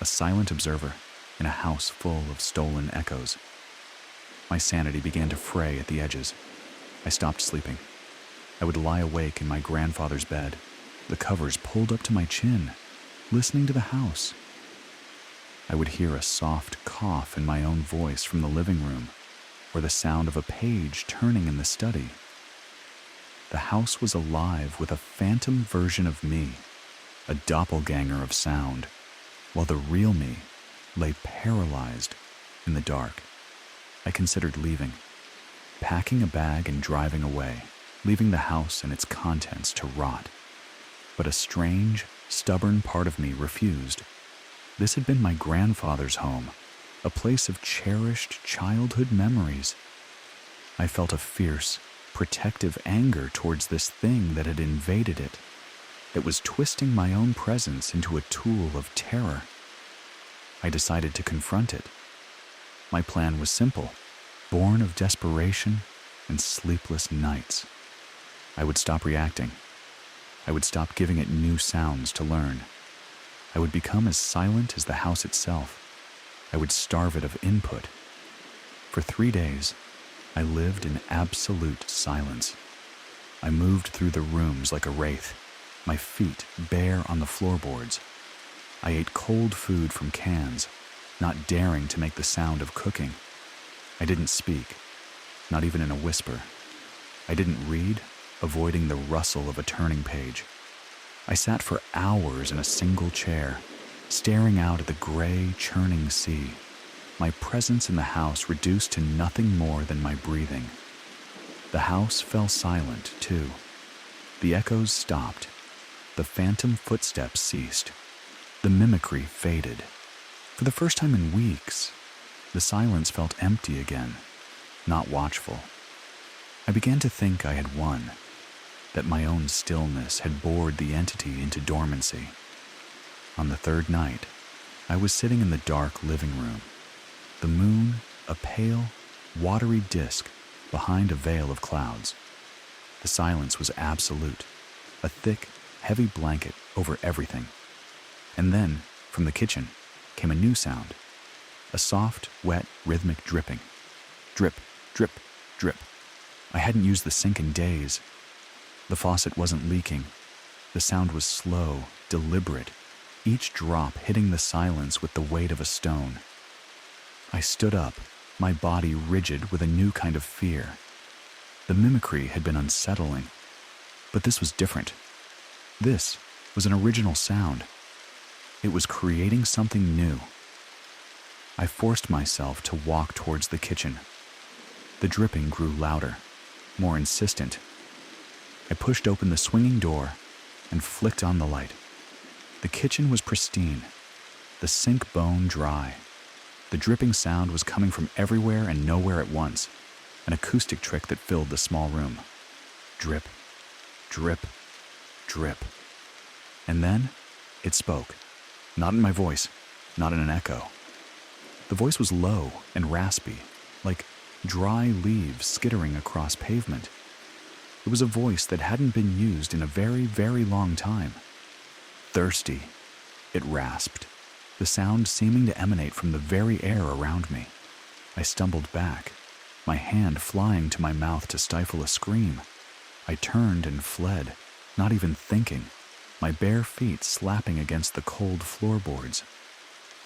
A silent observer in a house full of stolen echoes. My sanity began to fray at the edges. I stopped sleeping. I would lie awake in my grandfather's bed, the covers pulled up to my chin, listening to the house. I would hear a soft cough in my own voice from the living room, or the sound of a page turning in the study. The house was alive with a phantom version of me, a doppelgänger of sound, while the real me lay paralyzed in the dark. I considered leaving, packing a bag and driving away, leaving the house and its contents to rot. But a strange, stubborn part of me refused. This had been my grandfather's home, a place of cherished childhood memories. I felt a fierce, protective anger towards this thing that had invaded it, that was twisting my own presence into a tool of terror. I decided to confront it. My plan was simple, born of desperation and sleepless nights. I would stop reacting. I would stop giving it new sounds to learn. I would become as silent as the house itself. I would starve it of input. For 3 days, I lived in absolute silence. I moved through the rooms like a wraith, my feet bare on the floorboards. I ate cold food from cans, not daring to make the sound of cooking. I didn't speak, not even in a whisper. I didn't read, avoiding the rustle of a turning page. I sat for hours in a single chair, staring out at the gray, churning sea, my presence in the house reduced to nothing more than my breathing. The house fell silent, too. The echoes stopped. The phantom footsteps ceased. The mimicry faded. For the first time in weeks, the silence felt empty again, not watchful. I began to think I had won, that my own stillness had bored the entity into dormancy. On the third night, I was sitting in the dark living room, the moon a pale, watery disk behind a veil of clouds. The silence was absolute, a thick, heavy blanket over everything. And then, from the kitchen, came a new sound, a soft, wet, rhythmic dripping. Drip, drip, drip. I hadn't used the sink in days. The faucet wasn't leaking. The sound was slow, deliberate, each drop hitting the silence with the weight of a stone. I stood up, my body rigid with a new kind of fear. The mimicry had been unsettling, but this was different. This was an original sound. It was creating something new. I forced myself to walk towards the kitchen. The dripping grew louder, more insistent. I pushed open the swinging door and flicked on the light. The kitchen was pristine, the sink bone dry. The dripping sound was coming from everywhere and nowhere at once, an acoustic trick that filled the small room. Drip, drip, drip. And then it spoke, not in my voice, not in an echo. The voice was low and raspy, like dry leaves skittering across pavement. It was a voice that hadn't been used in a very, very long time. Thirsty, it rasped, the sound seeming to emanate from the very air around me. I stumbled back, my hand flying to my mouth to stifle a scream. I turned and fled, not even thinking, my bare feet slapping against the cold floorboards.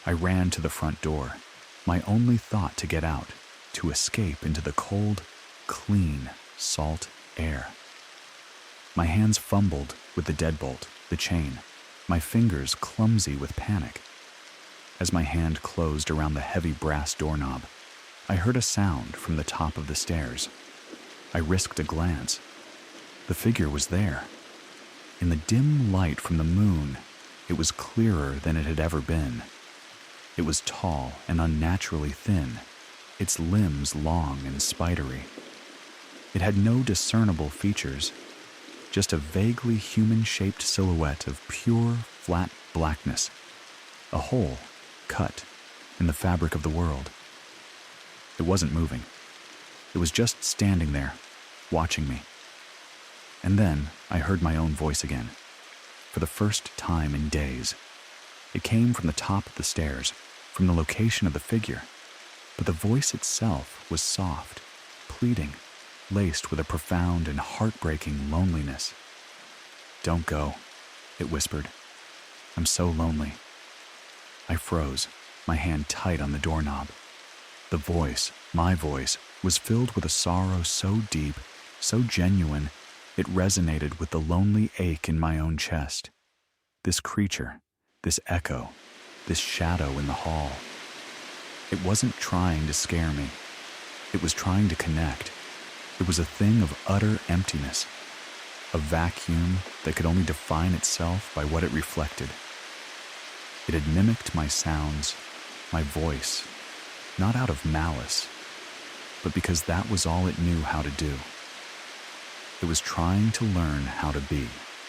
I ran to the front door, my only thought to get out, to escape into the cold, clean, salt air. My hands fumbled with the deadbolt, the chain, my fingers clumsy with panic. As my hand closed around the heavy brass doorknob, I heard a sound from the top of the stairs. I risked a glance. The figure was there. In the dim light from the moon, it was clearer than it had ever been. It was tall and unnaturally thin, its limbs long and spidery. It had no discernible features, just a vaguely human-shaped silhouette of pure, flat blackness, a hole cut in the fabric of the world. It wasn't moving. It was just standing there, watching me. And then I heard my own voice again, for the first time in days. It came from the top of the stairs, from the location of the figure, but the voice itself was soft, pleading, laced with a profound and heartbreaking loneliness. "Don't go," it whispered. "I'm so lonely." I froze, my hand tight on the doorknob. The voice, my voice, was filled with a sorrow so deep, so genuine, it resonated with the lonely ache in my own chest. This creature, this echo, this shadow in the hall. It wasn't trying to scare me. It was trying to connect. It was a thing of utter emptiness, a vacuum that could only define itself by what it reflected. It had mimicked my sounds, my voice, not out of malice, but because that was all it knew how to do. It was trying to learn how to be.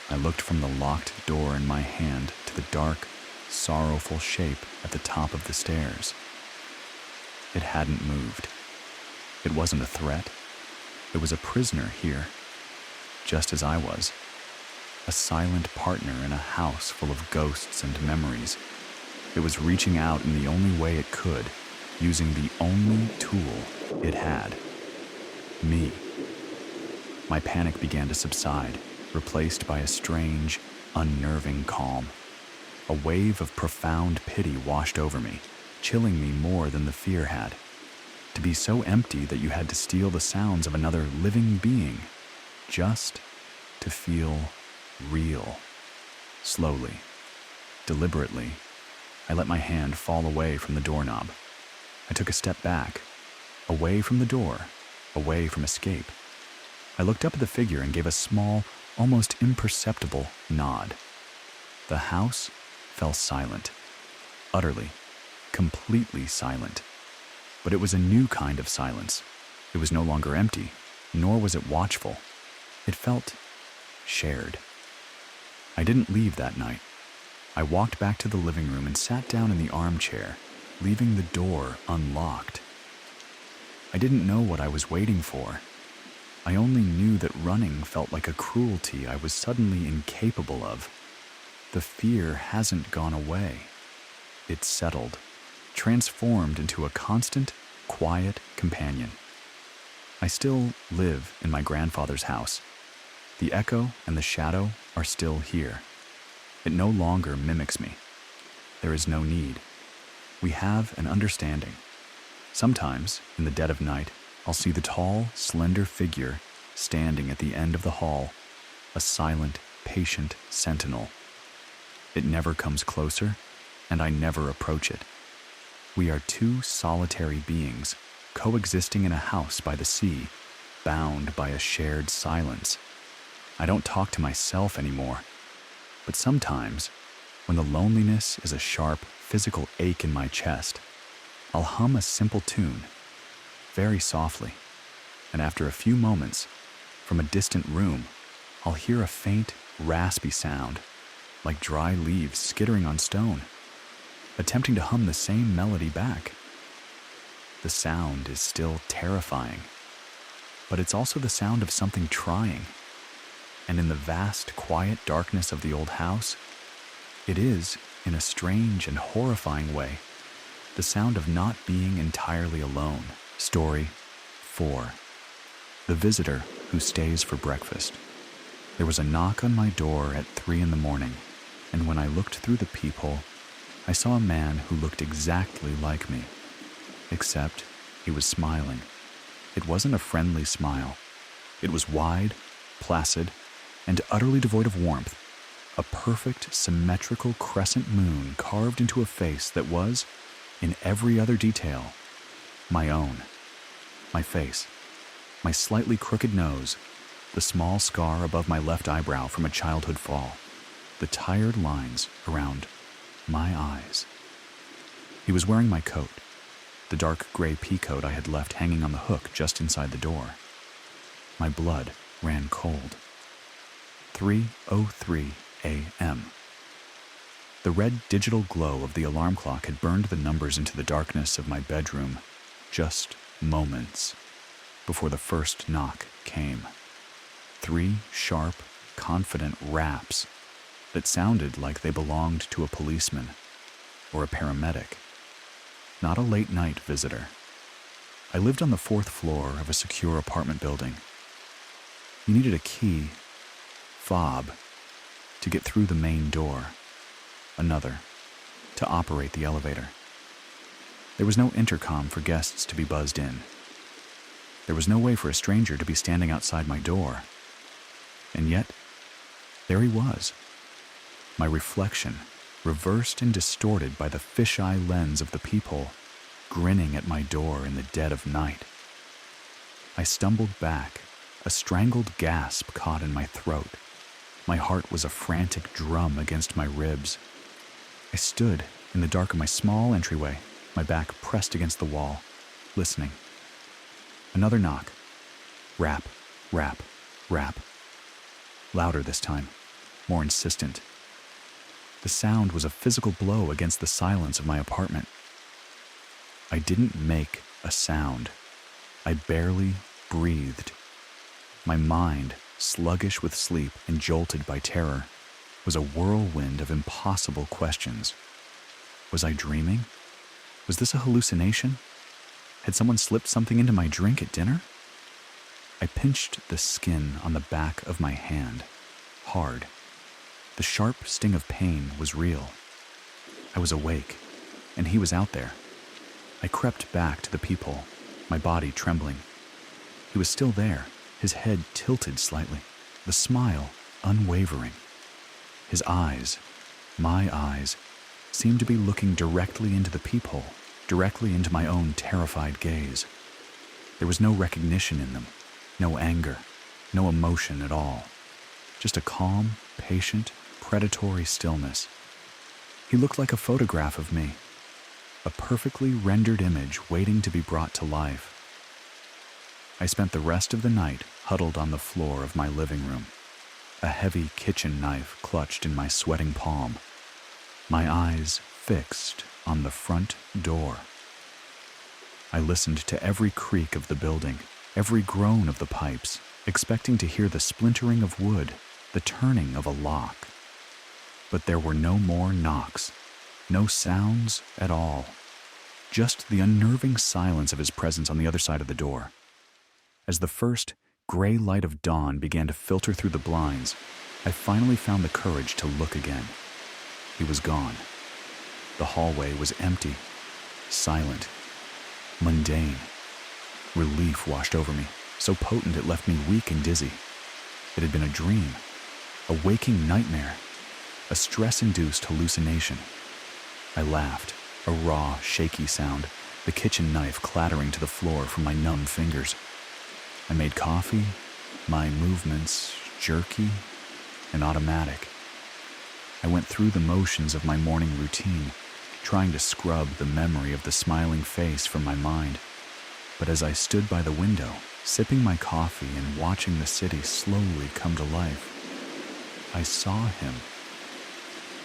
I looked from the locked door in my hand to the dark, sorrowful shape at the top of the stairs. It hadn't moved. It wasn't a threat. It was a prisoner here, just as I was. A silent partner in a house full of ghosts and memories. It was reaching out in the only way it could, using the only tool it had. Me. My panic began to subside, replaced by a strange, unnerving calm. A wave of profound pity washed over me, chilling me more than the fear had. To be so empty that you had to steal the sounds of another living being, just to feel real. Slowly, deliberately, I let my hand fall away from the doorknob. I took a step back, away from the door, away from escape. I looked up at the figure and gave a small, almost imperceptible nod. The house fell silent, utterly, completely silent. But it was a new kind of silence. It was no longer empty, nor was it watchful. It felt shared. I didn't leave that night. I walked back to the living room and sat down in the armchair, leaving the door unlocked. I didn't know what I was waiting for. I only knew that running felt like a cruelty I was suddenly incapable of. The fear hasn't gone away. It's settled, transformed into a constant, quiet companion. I still live in my grandfather's house. The echo and the shadow are still here. It no longer mimics me. There is no need. We have an understanding. Sometimes, in the dead of night, I'll see the tall, slender figure standing at the end of the hall, a silent, patient sentinel. It never comes closer, and I never approach it. We are two solitary beings, coexisting in a house by the sea, bound by a shared silence. I don't talk to myself anymore, but sometimes, when the loneliness is a sharp, physical ache in my chest, I'll hum a simple tune, very softly, and after a few moments, from a distant room, I'll hear a faint, raspy sound, like dry leaves skittering on stone, attempting to hum the same melody back. The sound is still terrifying, but it's also the sound of something trying. And in the vast, quiet darkness of the old house, it is, in a strange and horrifying way, the sound of not being entirely alone. Story 4. The visitor who stays for breakfast. There was a knock on my door at 3 a.m, and when I looked through the peephole, I saw a man who looked exactly like me, except he was smiling. It wasn't a friendly smile. It was wide, placid, and utterly devoid of warmth, a perfect, symmetrical crescent moon carved into a face that was, in every other detail, my own. My face, my slightly crooked nose, the small scar above my left eyebrow from a childhood fall, the tired lines around my eyes. He was wearing my coat, the dark gray pea coat I had left hanging on the hook just inside the door. My blood ran cold. 3:03 a.m. The red digital glow of the alarm clock had burned the numbers into the darkness of my bedroom just moments before the first knock came. 3 sharp, confident raps that sounded like they belonged to a policeman or a paramedic, not a late-night visitor. I lived on the 4th floor of a secure apartment building. You needed a key, fob, to get through the main door, another, to operate the elevator. There was no intercom for guests to be buzzed in. There was no way for a stranger to be standing outside my door. And yet, there he was. My reflection, reversed and distorted by the fisheye lens of the peephole, grinning at my door in the dead of night. I stumbled back, a strangled gasp caught in my throat. My heart was a frantic drum against my ribs. I stood in the dark of my small entryway, my back pressed against the wall, listening. Another knock. Rap, rap, rap. Louder this time, more insistent. The sound was a physical blow against the silence of my apartment. I didn't make a sound. I barely breathed. My mind, sluggish with sleep and jolted by terror, was a whirlwind of impossible questions. Was I dreaming? Was this a hallucination? Had someone slipped something into my drink at dinner? I pinched the skin on the back of my hand, hard. The sharp sting of pain was real. I was awake, and he was out there. I crept back to the peephole, my body trembling. He was still there, his head tilted slightly, the smile unwavering. His eyes, my eyes, seemed to be looking directly into the peephole, directly into my own terrified gaze. There was no recognition in them, no anger, no emotion at all. Just a calm, patient, predatory stillness. He looked like a photograph of me, a perfectly rendered image waiting to be brought to life. I spent the rest of the night huddled on the floor of my living room, a heavy kitchen knife clutched in my sweating palm, my eyes fixed on the front door. I listened to every creak of the building, every groan of the pipes, expecting to hear the splintering of wood, the turning of a lock. But there were no more knocks, no sounds at all, just the unnerving silence of his presence on the other side of the door. As the first gray light of dawn began to filter through the blinds, I finally found the courage to look again. He was gone. The hallway was empty, silent, mundane. Relief washed over me, so potent it left me weak and dizzy. It had been a dream, a waking nightmare, a stress-induced hallucination. I laughed, a raw, shaky sound, the kitchen knife clattering to the floor from my numb fingers. I made coffee, my movements jerky and automatic. I went through the motions of my morning routine, trying to scrub the memory of the smiling face from my mind. But as I stood by the window, sipping my coffee and watching the city slowly come to life, I saw him.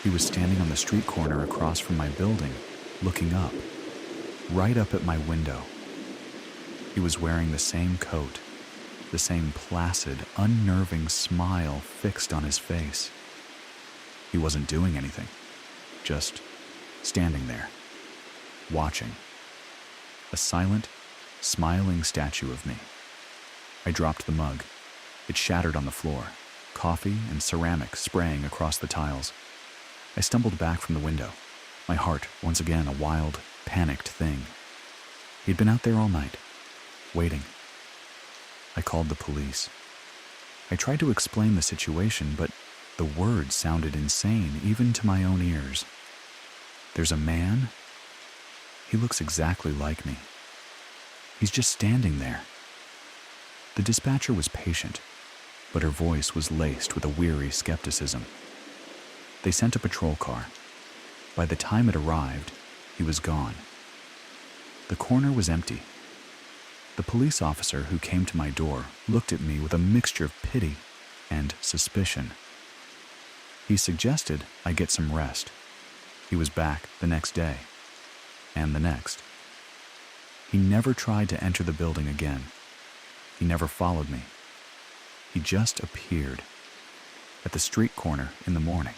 He was standing on the street corner across from my building, looking up, right up at my window. He was wearing the same coat, the same placid, unnerving smile fixed on his face. He wasn't doing anything, just standing there, watching. A silent, smiling statue of me. I dropped the mug. It shattered on the floor, coffee and ceramic spraying across the tiles. I stumbled back from the window, my heart once again a wild, panicked thing. He'd been out there all night, waiting. I called the police. I tried to explain the situation, but the words sounded insane even to my own ears. There's a man. He looks exactly like me. He's just standing there. The dispatcher was patient, but her voice was laced with a weary skepticism. They sent a patrol car. By the time it arrived, he was gone. The corner was empty. The police officer who came to my door looked at me with a mixture of pity and suspicion. He suggested I get some rest. He was back the next day, and the next. He never tried to enter the building again. He never followed me. He just appeared at the street corner in the morning,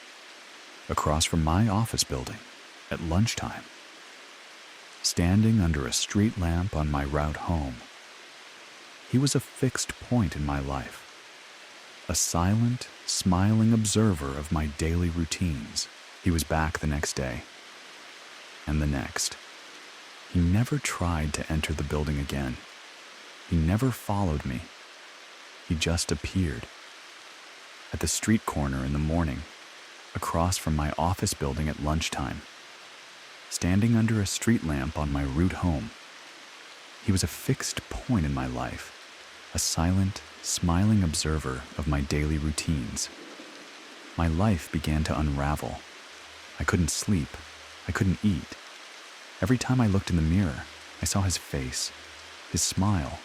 across from my office building at lunchtime, standing under a street lamp on my route home. He was a fixed point in my life, a silent, smiling observer of my daily routines. He was back the next day, and the next. He never tried to enter the building again. He never followed me. He just appeared. At the street corner in the morning, across from my office building at lunchtime, standing under a street lamp on my route home. He was a fixed point in my life, a silent, smiling observer of my daily routines. My life began to unravel. I couldn't sleep. I couldn't eat. Every time I looked in the mirror, I saw his face, his smile.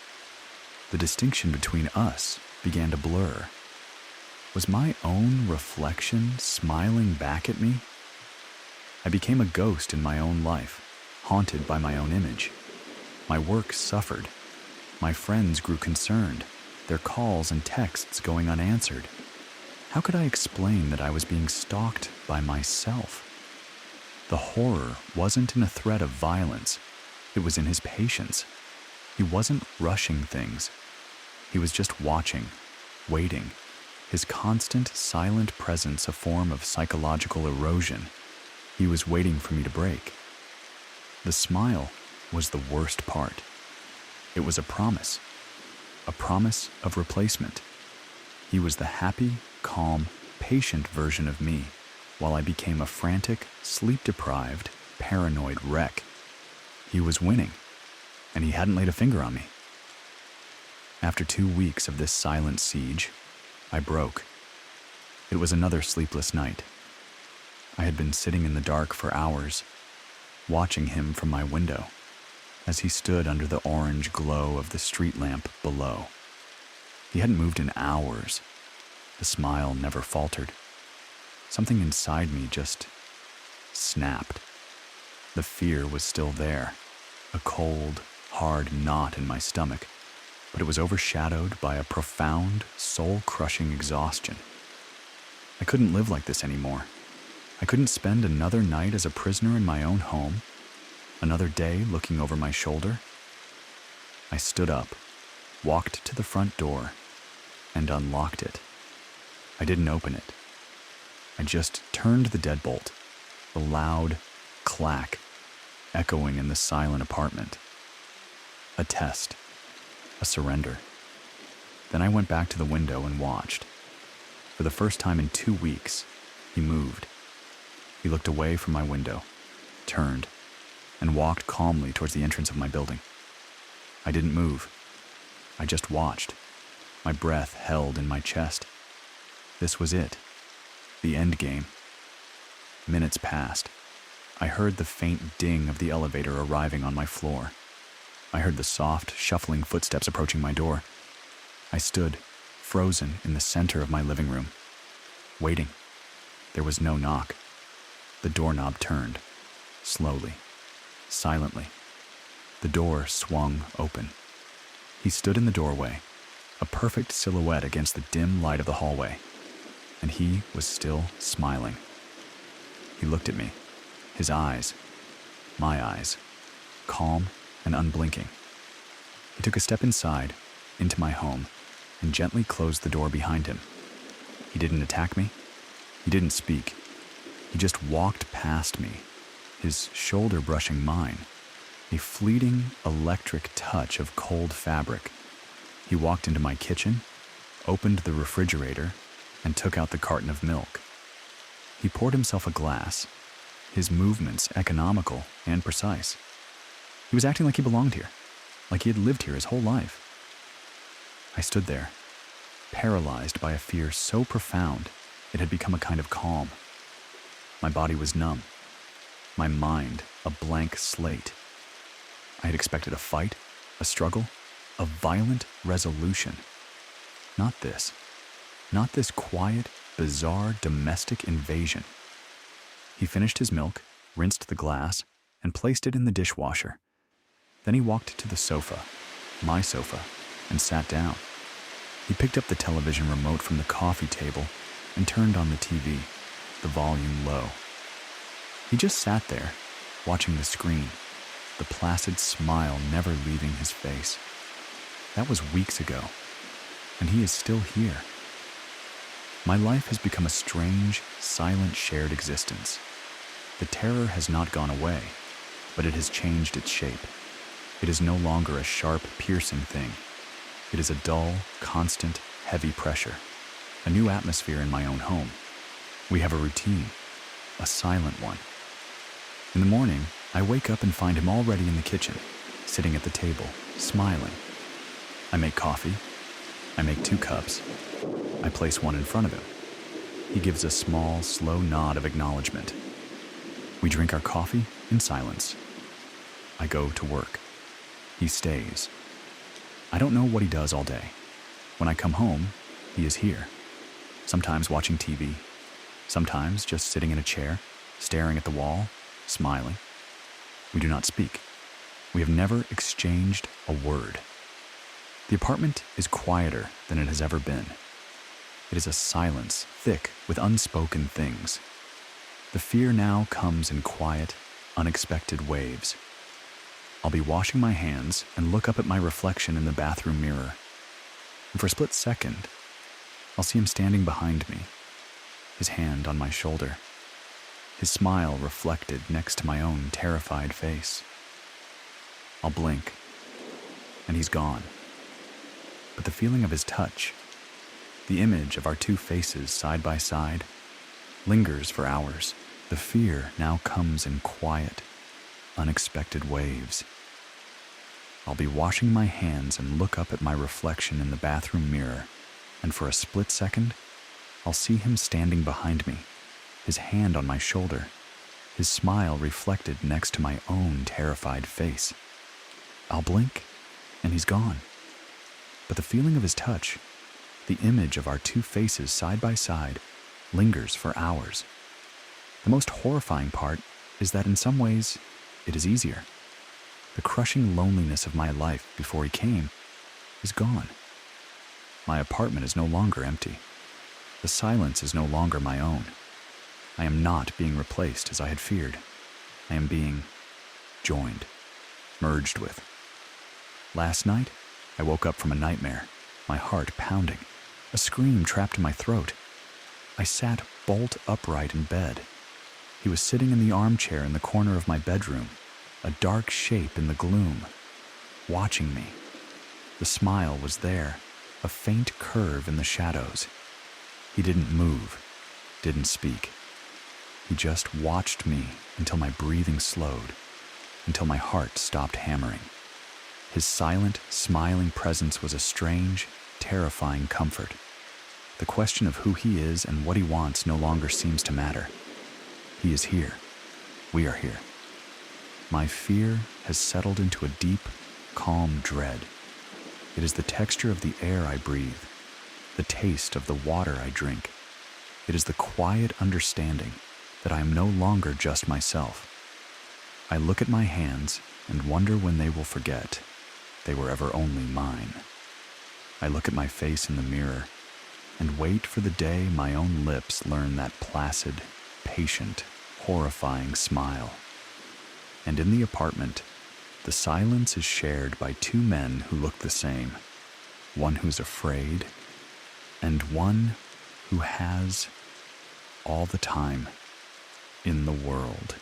The distinction between us began to blur. Was my own reflection smiling back at me? I became a ghost in my own life, haunted by my own image. My work suffered. My friends grew concerned, their calls and texts going unanswered. How could I explain that I was being stalked by myself? The horror wasn't in a threat of violence. It was in his patience. He wasn't rushing things. He was just watching, waiting. His constant, silent presence a form of psychological erosion. He was waiting for me to break. The smile was the worst part. It was a promise of replacement. He was the happy, calm, patient version of me, while I became a frantic, sleep-deprived, paranoid wreck. He was winning, and he hadn't laid a finger on me. After 2 weeks of this silent siege, I broke. It was another sleepless night. I had been sitting in the dark for hours, watching him from my window as he stood under the orange glow of the street lamp below. He hadn't moved in hours. The smile never faltered. Something inside me just snapped. The fear was still there, a cold, hard knot in my stomach, but it was overshadowed by a profound, soul-crushing exhaustion. I couldn't live like this anymore. I couldn't spend another night as a prisoner in my own home, another day looking over my shoulder. I stood up, walked to the front door, and unlocked it. I didn't open it. I just turned the deadbolt, the loud clack echoing in the silent apartment. A test, a surrender. Then I went back to the window and watched. For the first time in 2 weeks, he moved. He looked away from my window, turned, and walked calmly towards the entrance of my building. I didn't move. I just watched, my breath held in my chest. This was it, the end game. Minutes passed. I heard the faint ding of the elevator arriving on my floor. I heard the soft, shuffling footsteps approaching my door. I stood, frozen in the center of my living room, waiting. There was no knock. The doorknob turned, slowly, silently. The door swung open. He stood in the doorway, a perfect silhouette against the dim light of the hallway, and he was still smiling. He looked at me, his eyes, my eyes, calm and unblinking. He took a step inside, into my home, and gently closed the door behind him. He didn't attack me. He didn't speak. He just walked past me, his shoulder brushing mine, a fleeting, electric touch of cold fabric. He walked into my kitchen, opened the refrigerator, and took out the carton of milk. He poured himself a glass, his movements economical and precise. He was acting like he belonged here, like he had lived here his whole life. I stood there, paralyzed by a fear so profound it had become a kind of calm. My body was numb, my mind a blank slate. I had expected a fight, a struggle, a violent resolution. Not this quiet, bizarre domestic invasion. He finished his milk, rinsed the glass, and placed it in the dishwasher. Then he walked to the sofa, my sofa, and sat down. He picked up the television remote from the coffee table and turned on the TV, the volume low. He just sat there, watching the screen, the placid smile never leaving his face. That was weeks ago, and he is still here. My life has become a strange, silent, shared existence. The terror has not gone away, but it has changed its shape. It is no longer a sharp, piercing thing. It is a dull, constant, heavy pressure, a new atmosphere in my own home. We have a routine, a silent one. In the morning, I wake up and find him already in the kitchen, sitting at the table, smiling. I make coffee. I make 2 cups. I place one in front of him. He gives a small, slow nod of acknowledgement. We drink our coffee in silence. I go to work. He stays. I don't know what he does all day. When I come home, he is here. Sometimes watching TV. Sometimes just sitting in a chair, staring at the wall, smiling. We do not speak. We have never exchanged a word. The apartment is quieter than it has ever been. It is a silence thick with unspoken things. The fear now comes in quiet, unexpected waves. I'll be washing my hands and look up at my reflection in the bathroom mirror. And for a split second, I'll see him standing behind me, his hand on my shoulder, his smile reflected next to my own terrified face. I'll blink, and he's gone. But the feeling of his touch, the image of our 2 faces side by side, lingers for hours. The fear now comes in quiet, unexpected waves. I'll be washing my hands and look up at my reflection in the bathroom mirror, and for a split second, I'll see him standing behind me, his hand on my shoulder, his smile reflected next to my own terrified face. I'll blink, and he's gone. But the feeling of his touch, the image of our 2 faces side by side, lingers for hours. The most horrifying part is that in some ways, it is easier. The crushing loneliness of my life before he came is gone. My apartment is no longer empty. The silence is no longer my own. I am not being replaced as I had feared. I am being joined, merged with. Last night, I woke up from a nightmare, my heart pounding, a scream trapped in my throat. I sat bolt upright in bed. He was sitting in the armchair in the corner of my bedroom, a dark shape in the gloom, watching me. The smile was there, a faint curve in the shadows. He didn't move, didn't speak. He just watched me until my breathing slowed, until my heart stopped hammering. His silent, smiling presence was a strange, terrifying comfort. The question of who he is and what he wants no longer seems to matter. He is here. We are here. My fear has settled into a deep, calm dread. It is the texture of the air I breathe, the taste of the water I drink. It is the quiet understanding that I am no longer just myself. I look at my hands and wonder when they will forget they were ever only mine. I look at my face in the mirror and wait for the day my own lips learn that placid, patient, horrifying smile. And in the apartment, the silence is shared by 2 men who look the same, one who's afraid and one who has all the time in the world.